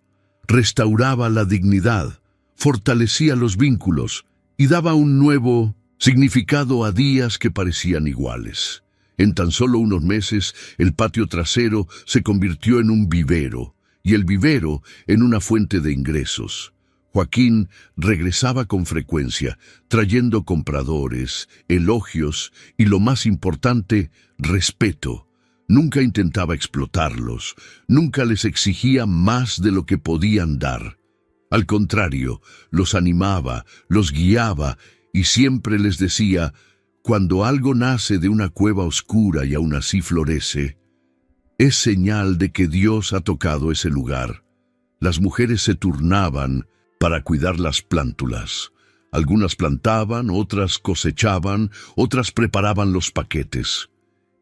restauraba la dignidad, fortalecía los vínculos y daba un nuevo significado a días que parecían iguales. En tan solo unos meses, el patio trasero se convirtió en un vivero, y el vivero en una fuente de ingresos. Joaquín regresaba con frecuencia, trayendo compradores, elogios y, lo más importante, respeto. Nunca intentaba explotarlos, nunca les exigía más de lo que podían dar. Al contrario, los animaba, los guiaba y siempre les decía: cuando algo nace de una cueva oscura y aún así florece, es señal de que Dios ha tocado ese lugar. Las mujeres se turnaban para cuidar las plántulas. Algunas plantaban, otras cosechaban, otras preparaban los paquetes.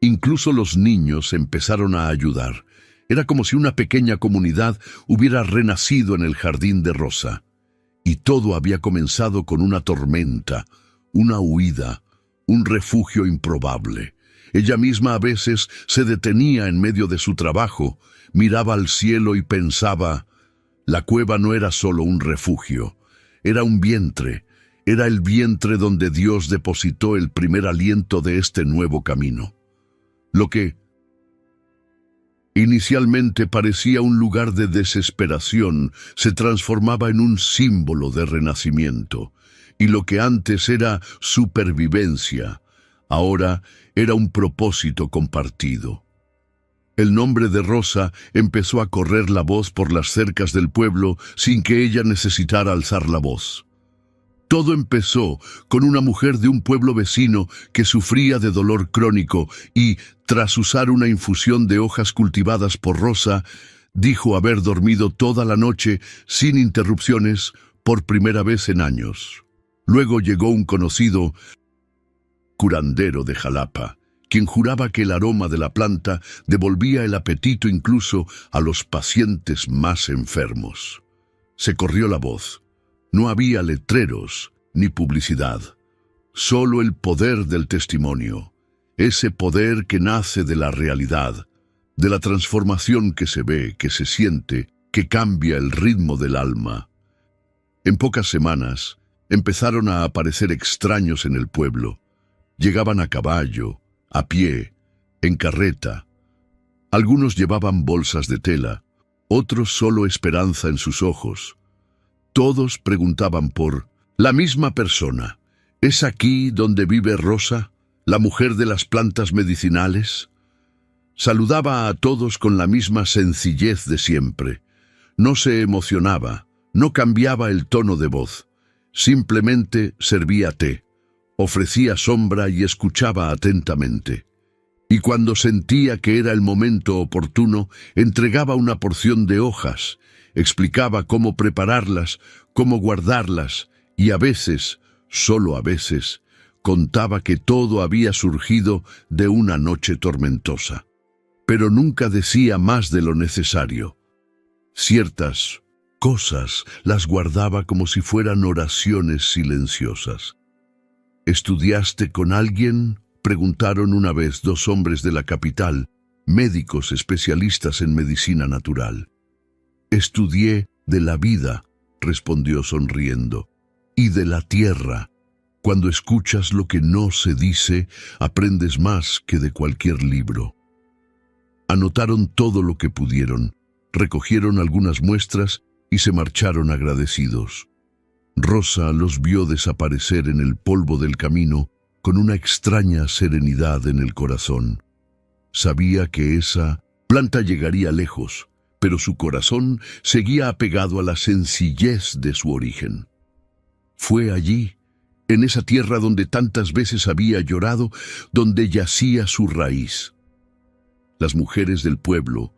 Incluso los niños empezaron a ayudar. Era como si una pequeña comunidad hubiera renacido en el jardín de Rosa. Y todo había comenzado con una tormenta, una huida, un refugio improbable. Ella misma a veces se detenía en medio de su trabajo, miraba al cielo y pensaba: la cueva no era solo un refugio, era un vientre, era el vientre donde Dios depositó el primer aliento de este nuevo camino. Lo que inicialmente parecía un lugar de desesperación se transformaba en un símbolo de renacimiento, y lo que antes era supervivencia, ahora era un propósito compartido. El nombre de Rosa empezó a correr la voz por las cercas del pueblo sin que ella necesitara alzar la voz. Todo empezó con una mujer de un pueblo vecino que sufría de dolor crónico y, tras usar una infusión de hojas cultivadas por Rosa, dijo haber dormido toda la noche sin interrupciones por primera vez en años. Luego llegó un conocido curandero de Jalapa, quien juraba que el aroma de la planta devolvía el apetito incluso a los pacientes más enfermos. Se corrió la voz. No había letreros ni publicidad, solo el poder del testimonio, ese poder que nace de la realidad, de la transformación que se ve, que se siente, que cambia el ritmo del alma. En pocas semanas empezaron a aparecer extraños en el pueblo. Llegaban a caballo, a pie, en carreta. Algunos llevaban bolsas de tela, otros solo esperanza en sus ojos. Todos preguntaban por la misma persona. ¿Es aquí donde vive Rosa, la mujer de las plantas medicinales? Saludaba a todos con la misma sencillez de siempre. No se emocionaba, no cambiaba el tono de voz. Simplemente servía té, ofrecía sombra y escuchaba atentamente. Y cuando sentía que era el momento oportuno, entregaba una porción de hojas, explicaba cómo prepararlas, cómo guardarlas, y a veces, solo a veces, contaba que todo había surgido de una noche tormentosa. Pero nunca decía más de lo necesario. Ciertas cosas las guardaba como si fueran oraciones silenciosas. ¿Estudiaste con alguien?, preguntaron una vez dos hombres de la capital, médicos especialistas en medicina natural. Estudié de la vida, respondió sonriendo, y de la tierra. Cuando escuchas lo que no se dice, aprendes más que de cualquier libro. Anotaron todo lo que pudieron, recogieron algunas muestras y se marcharon agradecidos. Rosa los vio desaparecer en el polvo del camino con una extraña serenidad en el corazón. Sabía que esa planta llegaría lejos, pero su corazón seguía apegado a la sencillez de su origen. Fue allí, en esa tierra donde tantas veces había llorado, donde yacía su raíz. Las mujeres del pueblo,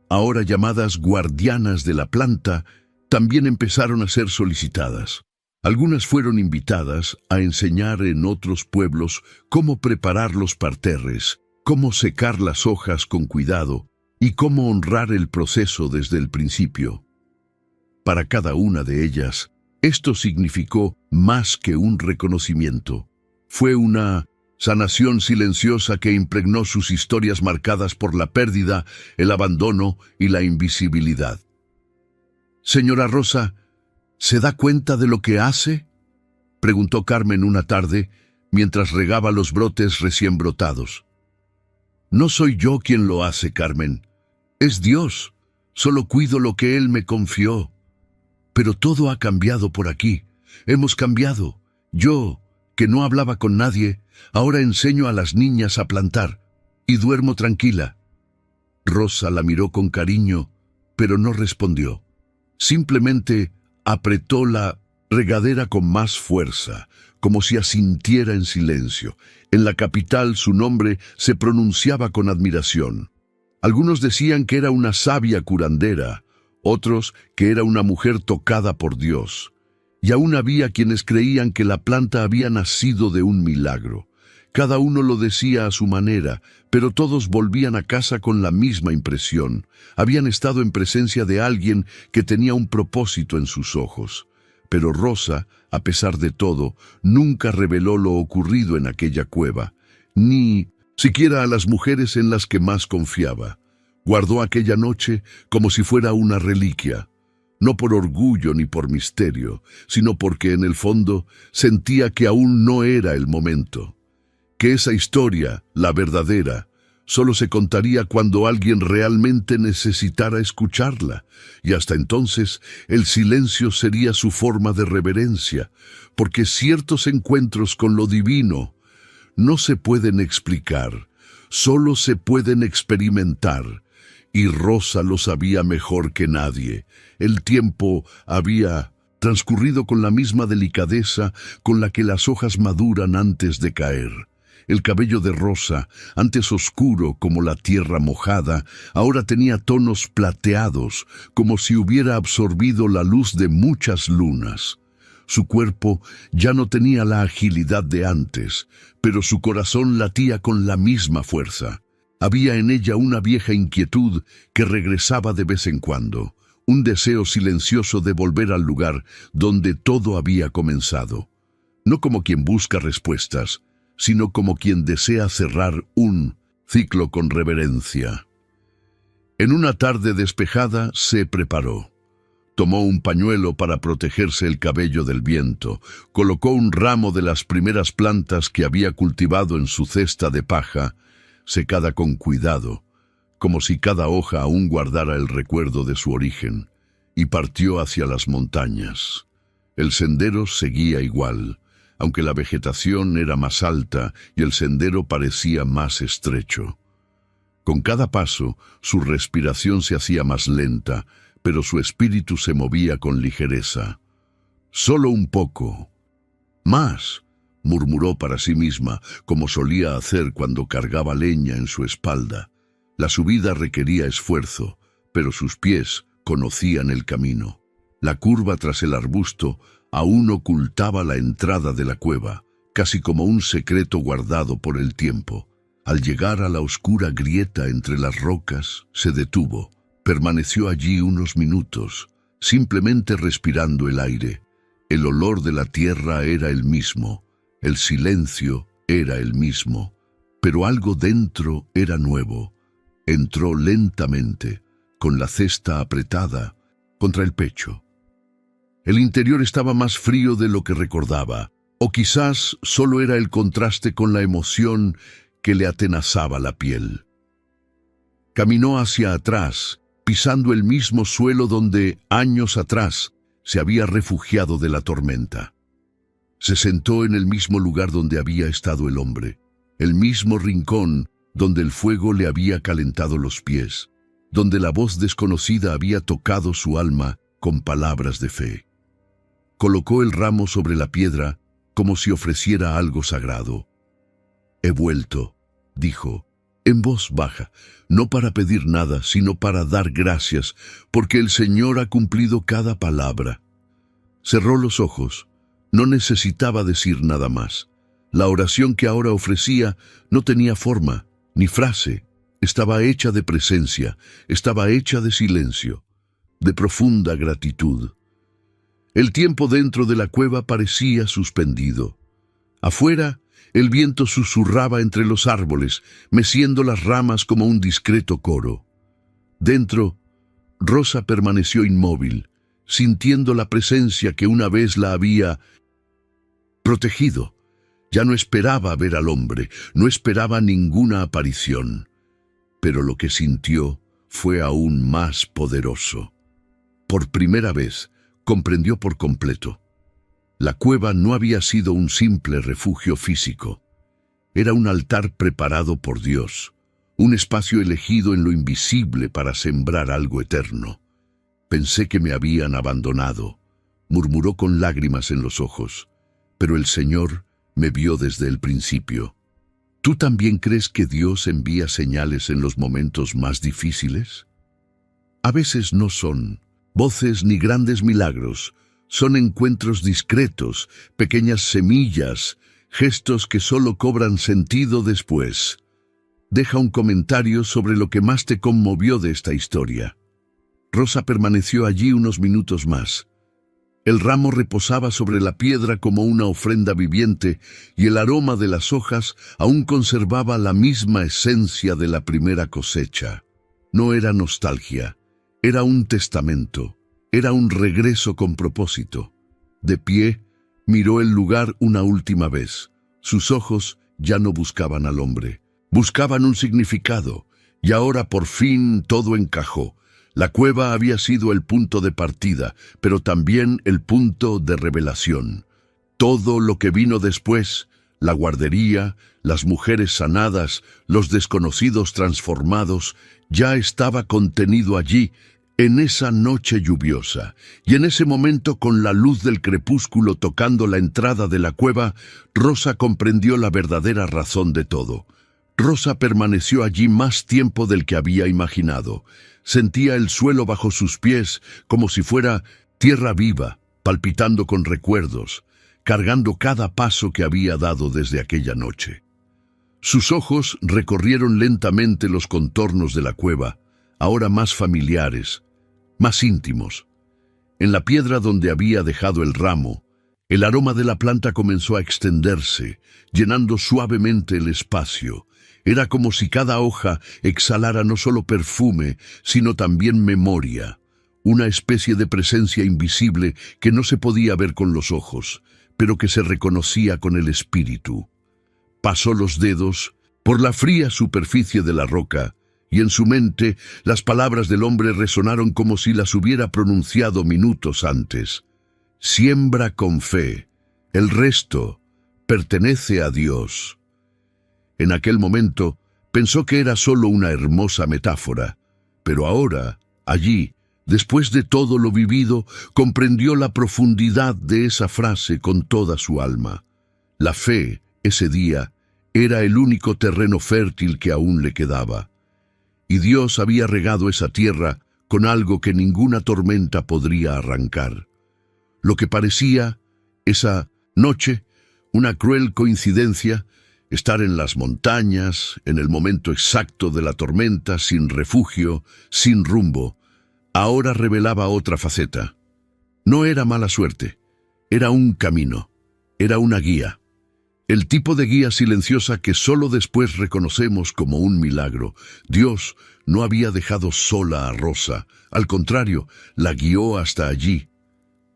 ahora llamadas guardianas de la planta, también empezaron a ser solicitadas. Algunas fueron invitadas a enseñar en otros pueblos cómo preparar los parterres, cómo secar las hojas con cuidado y cómo honrar el proceso desde el principio. Para cada una de ellas, esto significó más que un reconocimiento. Fue una sanación silenciosa que impregnó sus historias marcadas por la pérdida, el abandono y la invisibilidad. «Señora Rosa, ¿se da cuenta de lo que hace?», preguntó Carmen una tarde, mientras regaba los brotes recién brotados. «No soy yo quien lo hace, Carmen. Es Dios. Solo cuido lo que Él me confió». Pero todo ha cambiado por aquí. Hemos cambiado. Yo, que no hablaba con nadie, ahora enseño a las niñas a plantar y duermo tranquila. Rosa la miró con cariño, pero no respondió. Simplemente apretó la regadera con más fuerza, como si asintiera en silencio. En la capital su nombre se pronunciaba con admiración. Algunos decían que era una sabia curandera, otros que era una mujer tocada por Dios. Y aún había quienes creían que la planta había nacido de un milagro. Cada uno lo decía a su manera, pero todos volvían a casa con la misma impresión. Habían estado en presencia de alguien que tenía un propósito en sus ojos. Pero Rosa, a pesar de todo, nunca reveló lo ocurrido en aquella cueva, ni siquiera a las mujeres en las que más confiaba. Guardó aquella noche como si fuera una reliquia, no por orgullo ni por misterio, sino porque en el fondo sentía que aún no era el momento. Que esa historia, la verdadera, solo se contaría cuando alguien realmente necesitara escucharla, y hasta entonces el silencio sería su forma de reverencia, porque ciertos encuentros con lo divino no se pueden explicar, solo se pueden experimentar, y Rosa lo sabía mejor que nadie. El tiempo había transcurrido con la misma delicadeza con la que las hojas maduran antes de caer. El cabello de Rosa, antes oscuro como la tierra mojada, ahora tenía tonos plateados, como si hubiera absorbido la luz de muchas lunas. Su cuerpo ya no tenía la agilidad de antes, pero su corazón latía con la misma fuerza. Había en ella una vieja inquietud que regresaba de vez en cuando, un deseo silencioso de volver al lugar donde todo había comenzado. No como quien busca respuestas, sino como quien desea cerrar un ciclo con reverencia. En una tarde despejada se preparó. Tomó un pañuelo para protegerse el cabello del viento, colocó un ramo de las primeras plantas que había cultivado en su cesta de paja, secada con cuidado, como si cada hoja aún guardara el recuerdo de su origen, y partió hacia las montañas. El sendero seguía igual, aunque la vegetación era más alta y el sendero parecía más estrecho. Con cada paso, su respiración se hacía más lenta, pero su espíritu se movía con ligereza. «Solo un poco. Más», murmuró para sí misma, como solía hacer cuando cargaba leña en su espalda. La subida requería esfuerzo, pero sus pies conocían el camino. La curva tras el arbusto aún ocultaba la entrada de la cueva, casi como un secreto guardado por el tiempo. Al llegar a la oscura grieta entre las rocas, se detuvo. Permaneció allí unos minutos, simplemente respirando el aire. El olor de la tierra era el mismo, el silencio era el mismo, pero algo dentro era nuevo. Entró lentamente, con la cesta apretada contra el pecho. El interior estaba más frío de lo que recordaba, o quizás solo era el contraste con la emoción que le atenazaba la piel. Caminó hacia atrás, pisando el mismo suelo donde, años atrás, se había refugiado de la tormenta. Se sentó en el mismo lugar donde había estado el hombre, el mismo rincón donde el fuego le había calentado los pies, donde la voz desconocida había tocado su alma con palabras de fe. Colocó el ramo sobre la piedra como si ofreciera algo sagrado. «He vuelto», dijo, en voz baja, no para pedir nada, sino para dar gracias, porque el Señor ha cumplido cada palabra. Cerró los ojos. No necesitaba decir nada más. La oración que ahora ofrecía no tenía forma, ni frase. Estaba hecha de presencia, estaba hecha de silencio, de profunda gratitud. El tiempo dentro de la cueva parecía suspendido. Afuera, el viento susurraba entre los árboles, meciendo las ramas como un discreto coro. Dentro, Rosa permaneció inmóvil, sintiendo la presencia que una vez la había protegido. Ya no esperaba ver al hombre, no esperaba ninguna aparición. Pero lo que sintió fue aún más poderoso. Por primera vez, comprendió por completo. La cueva no había sido un simple refugio físico. Era un altar preparado por Dios, un espacio elegido en lo invisible para sembrar algo eterno. Pensé que me habían abandonado, murmuró con lágrimas en los ojos, pero el Señor me vio desde el principio. ¿Tú también crees que Dios envía señales en los momentos más difíciles? A veces no son voces ni grandes milagros, son encuentros discretos, pequeñas semillas, gestos que solo cobran sentido después. Deja un comentario sobre lo que más te conmovió de esta historia. Rosa permaneció allí unos minutos más. El ramo reposaba sobre la piedra como una ofrenda viviente y el aroma de las hojas aún conservaba la misma esencia de la primera cosecha. No era nostalgia, era un testamento, era un regreso con propósito. De pie, miró el lugar una última vez. Sus ojos ya no buscaban al hombre, buscaban un significado, y ahora por fin todo encajó. La cueva había sido el punto de partida, pero también el punto de revelación. Todo lo que vino después, la guardería, las mujeres sanadas, los desconocidos transformados, ya estaba contenido allí, en esa noche lluviosa. Y en ese momento, con la luz del crepúsculo tocando la entrada de la cueva, Rosa comprendió la verdadera razón de todo. Rosa permaneció allí más tiempo del que había imaginado. Sentía el suelo bajo sus pies como si fuera tierra viva, palpitando con recuerdos, cargando cada paso que había dado desde aquella noche. Sus ojos recorrieron lentamente los contornos de la cueva, ahora más familiares, más íntimos. En la piedra donde había dejado el ramo, el aroma de la planta comenzó a extenderse, llenando suavemente el espacio. Era como si cada hoja exhalara no solo perfume, sino también memoria, una especie de presencia invisible que no se podía ver con los ojos, pero que se reconocía con el espíritu. Pasó los dedos por la fría superficie de la roca, y en su mente las palabras del hombre resonaron como si las hubiera pronunciado minutos antes. Siembra con fe, el resto pertenece a Dios. En aquel momento pensó que era solo una hermosa metáfora, pero ahora, allí, después de todo lo vivido, comprendió la profundidad de esa frase con toda su alma. La fe, ese día, era el único terreno fértil que aún le quedaba. Y Dios había regado esa tierra con algo que ninguna tormenta podría arrancar. Lo que parecía, esa noche, una cruel coincidencia, estar en las montañas, en el momento exacto de la tormenta, sin refugio, sin rumbo, ahora revelaba otra faceta. No era mala suerte, era un camino, era una guía. El tipo de guía silenciosa que solo después reconocemos como un milagro. Dios no había dejado sola a Rosa, al contrario, la guió hasta allí.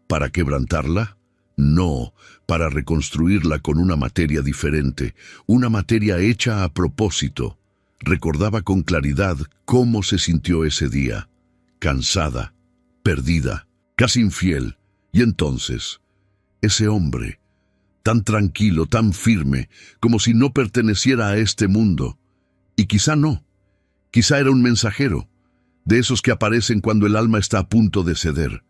¿Para quebrantarla? No, para reconstruirla con una materia diferente, una materia hecha a propósito. Recordaba con claridad cómo se sintió ese día, cansada, perdida, casi infiel, y entonces, ese hombre, tan tranquilo, tan firme, como si no perteneciera a este mundo. Y quizá no, quizá era un mensajero, de esos que aparecen cuando el alma está a punto de ceder.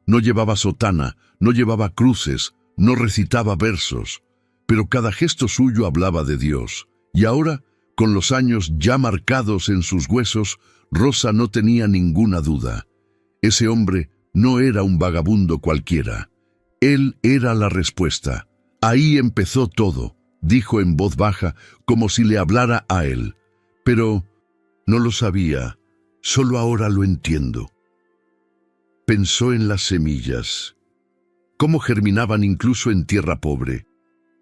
No llevaba sotana, no llevaba cruces, no recitaba versos, pero cada gesto suyo hablaba de Dios. Y ahora, con los años ya marcados en sus huesos, Rosa no tenía ninguna duda. Ese hombre no era un vagabundo cualquiera. Él era la respuesta. Ahí empezó todo, dijo en voz baja, como si le hablara a él. Pero no lo sabía, solo ahora lo entiendo. Pensó en las semillas, cómo germinaban incluso en tierra pobre,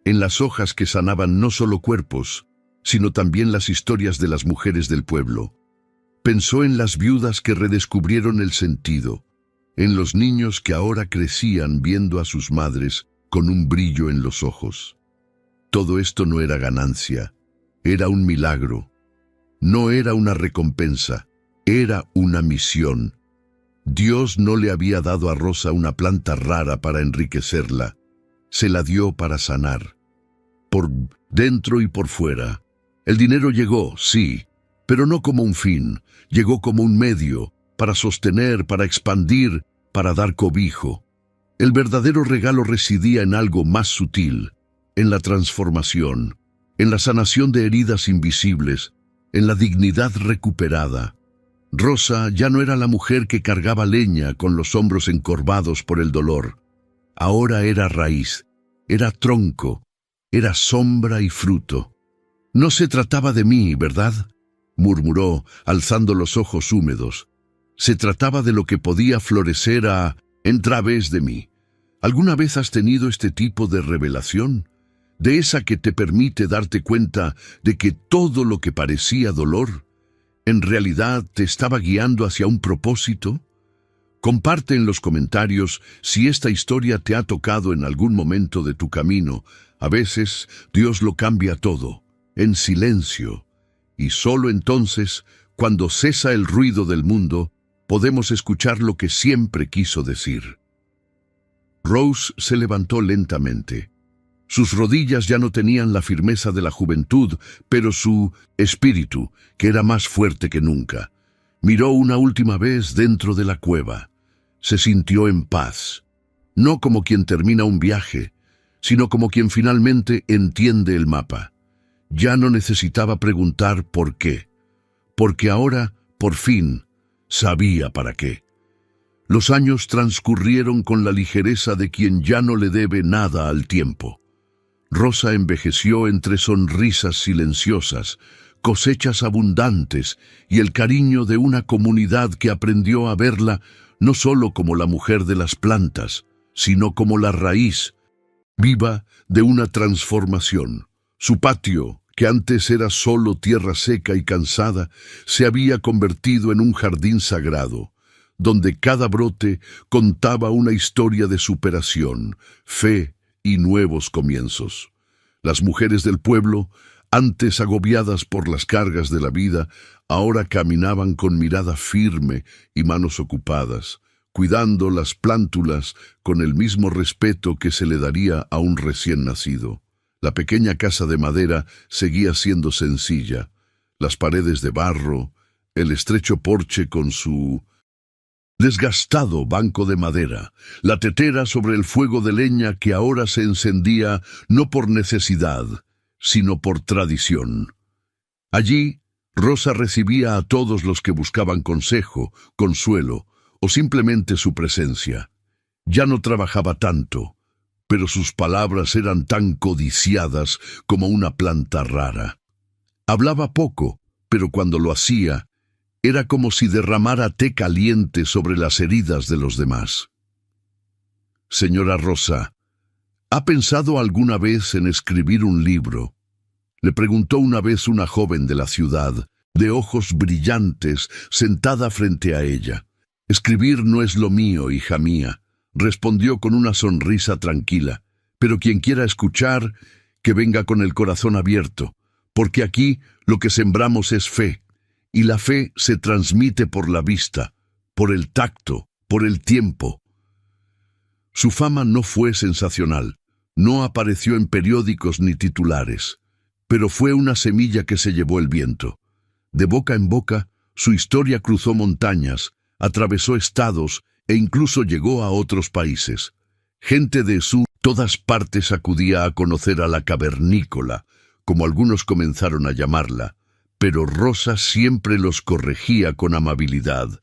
en las hojas que sanaban no solo cuerpos, sino también las historias de las mujeres del pueblo. Pensó en las viudas que redescubrieron el sentido, en los niños que ahora crecían viendo a sus madres con un brillo en los ojos. Todo esto no era ganancia, era un milagro. No era una recompensa, era una misión. Dios no le había dado a Rosa una planta rara para enriquecerla, se la dio para sanar. Por dentro y por fuera. El dinero llegó, sí, pero no como un fin, llegó como un medio, para sostener, para expandir, para dar cobijo. El verdadero regalo residía en algo más sutil, en la transformación, en la sanación de heridas invisibles, en la dignidad recuperada. Rosa ya no era la mujer que cargaba leña con los hombros encorvados por el dolor. Ahora era raíz, era tronco, era sombra y fruto. «No se trataba de mí, ¿verdad?», murmuró, alzando los ojos húmedos. «Se trataba de lo que podía florecer en través de mí. ¿Alguna vez has tenido este tipo de revelación? De esa que te permite darte cuenta de que todo lo que parecía dolor, en realidad te estaba guiando hacia un propósito? Comparte en los comentarios si esta historia te ha tocado en algún momento de tu camino. A veces Dios lo cambia todo, en silencio, y solo entonces, cuando cesa el ruido del mundo, podemos escuchar lo que siempre quiso decir». Rose se levantó lentamente. Sus rodillas ya no tenían la firmeza de la juventud, pero su espíritu, que era más fuerte que nunca. Miró una última vez dentro de la cueva. Se sintió en paz, no como quien termina un viaje, sino como quien finalmente entiende el mapa. Ya no necesitaba preguntar por qué, porque ahora, por fin, sabía para qué. Los años transcurrieron con la ligereza de quien ya no le debe nada al tiempo. Rosa envejeció entre sonrisas silenciosas, cosechas abundantes y el cariño de una comunidad que aprendió a verla no solo como la mujer de las plantas, sino como la raíz viva de una transformación. Su patio, que antes era solo tierra seca y cansada, se había convertido en un jardín sagrado, donde cada brote contaba una historia de superación, fe y nuevos comienzos. Las mujeres del pueblo, antes agobiadas por las cargas de la vida, ahora caminaban con mirada firme y manos ocupadas, cuidando las plántulas con el mismo respeto que se le daría a un recién nacido. La pequeña casa de madera seguía siendo sencilla, las paredes de barro, el estrecho porche con su desgastado banco de madera, la tetera sobre el fuego de leña que ahora se encendía no por necesidad, sino por tradición. Allí, Rosa recibía a todos los que buscaban consejo, consuelo o simplemente su presencia. Ya no trabajaba tanto, pero sus palabras eran tan codiciadas como una planta rara. Hablaba poco, pero cuando lo hacía, era como si derramara té caliente sobre las heridas de los demás. «Señora Rosa, ¿ha pensado alguna vez en escribir un libro?», le preguntó una vez una joven de la ciudad, de ojos brillantes, sentada frente a ella. «Escribir no es lo mío, hija mía», respondió con una sonrisa tranquila, «pero quien quiera escuchar, que venga con el corazón abierto, porque aquí lo que sembramos es fe. Y la fe se transmite por la vista, por el tacto, por el tiempo». Su fama no fue sensacional, no apareció en periódicos ni titulares, pero fue una semilla que se llevó el viento. De boca en boca, su historia cruzó montañas, atravesó estados e incluso llegó a otros países. Gente de todas partes acudía a conocer a la cavernícola, como algunos comenzaron a llamarla, pero Rosa siempre los corregía con amabilidad.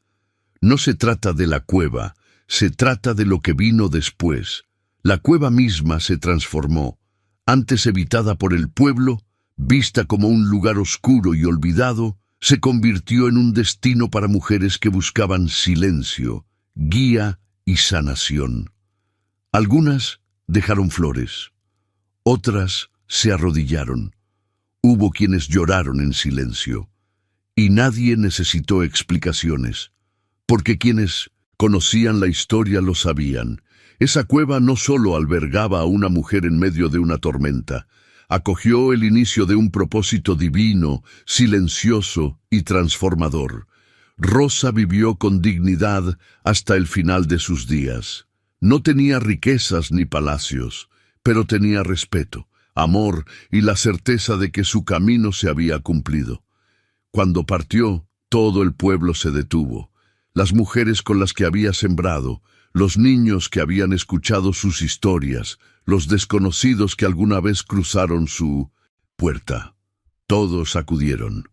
No se trata de la cueva, se trata de lo que vino después. La cueva misma se transformó, antes evitada por el pueblo, vista como un lugar oscuro y olvidado, se convirtió en un destino para mujeres que buscaban silencio, guía y sanación. Algunas dejaron flores, otras se arrodillaron. Hubo quienes lloraron en silencio, y nadie necesitó explicaciones, porque quienes conocían la historia lo sabían. Esa cueva no solo albergaba a una mujer en medio de una tormenta, acogió el inicio de un propósito divino, silencioso y transformador. Rosa vivió con dignidad hasta el final de sus días. No tenía riquezas ni palacios, pero tenía respeto, amor y la certeza de que su camino se había cumplido. Cuando partió, todo el pueblo se detuvo. Las mujeres con las que había sembrado, los niños que habían escuchado sus historias, los desconocidos que alguna vez cruzaron su puerta. Todos acudieron.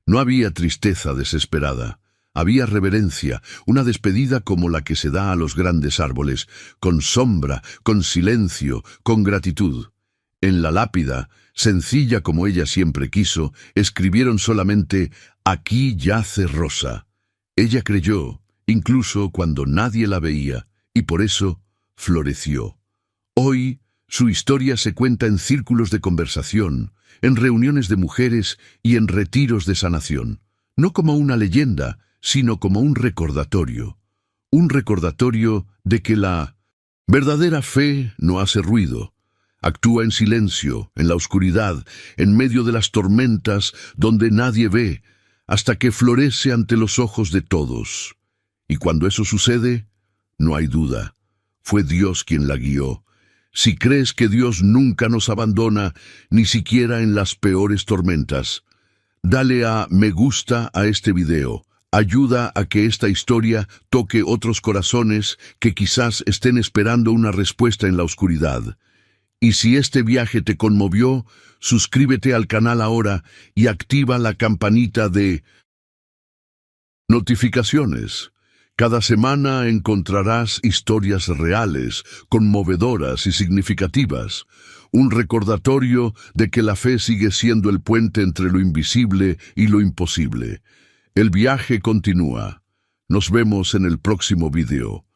No había tristeza desesperada. Había reverencia, una despedida como la que se da a los grandes árboles, con sombra, con silencio, con gratitud. En la lápida, sencilla como ella siempre quiso, escribieron solamente «Aquí yace Rosa». Ella creyó, incluso cuando nadie la veía, y por eso floreció. Hoy, su historia se cuenta en círculos de conversación, en reuniones de mujeres y en retiros de sanación, no como una leyenda, sino como un recordatorio de que la verdadera fe no hace ruido. Actúa en silencio, en la oscuridad, en medio de las tormentas donde nadie ve, hasta que florece ante los ojos de todos. Y cuando eso sucede, no hay duda, fue Dios quien la guió. Si crees que Dios nunca nos abandona, ni siquiera en las peores tormentas, dale a me gusta a este video. Ayuda a que esta historia toque otros corazones que quizás estén esperando una respuesta en la oscuridad. Y si este viaje te conmovió, suscríbete al canal ahora y activa la campanita de notificaciones. Cada semana encontrarás historias reales, conmovedoras y significativas. Un recordatorio de que la fe sigue siendo el puente entre lo invisible y lo imposible. El viaje continúa. Nos vemos en el próximo video.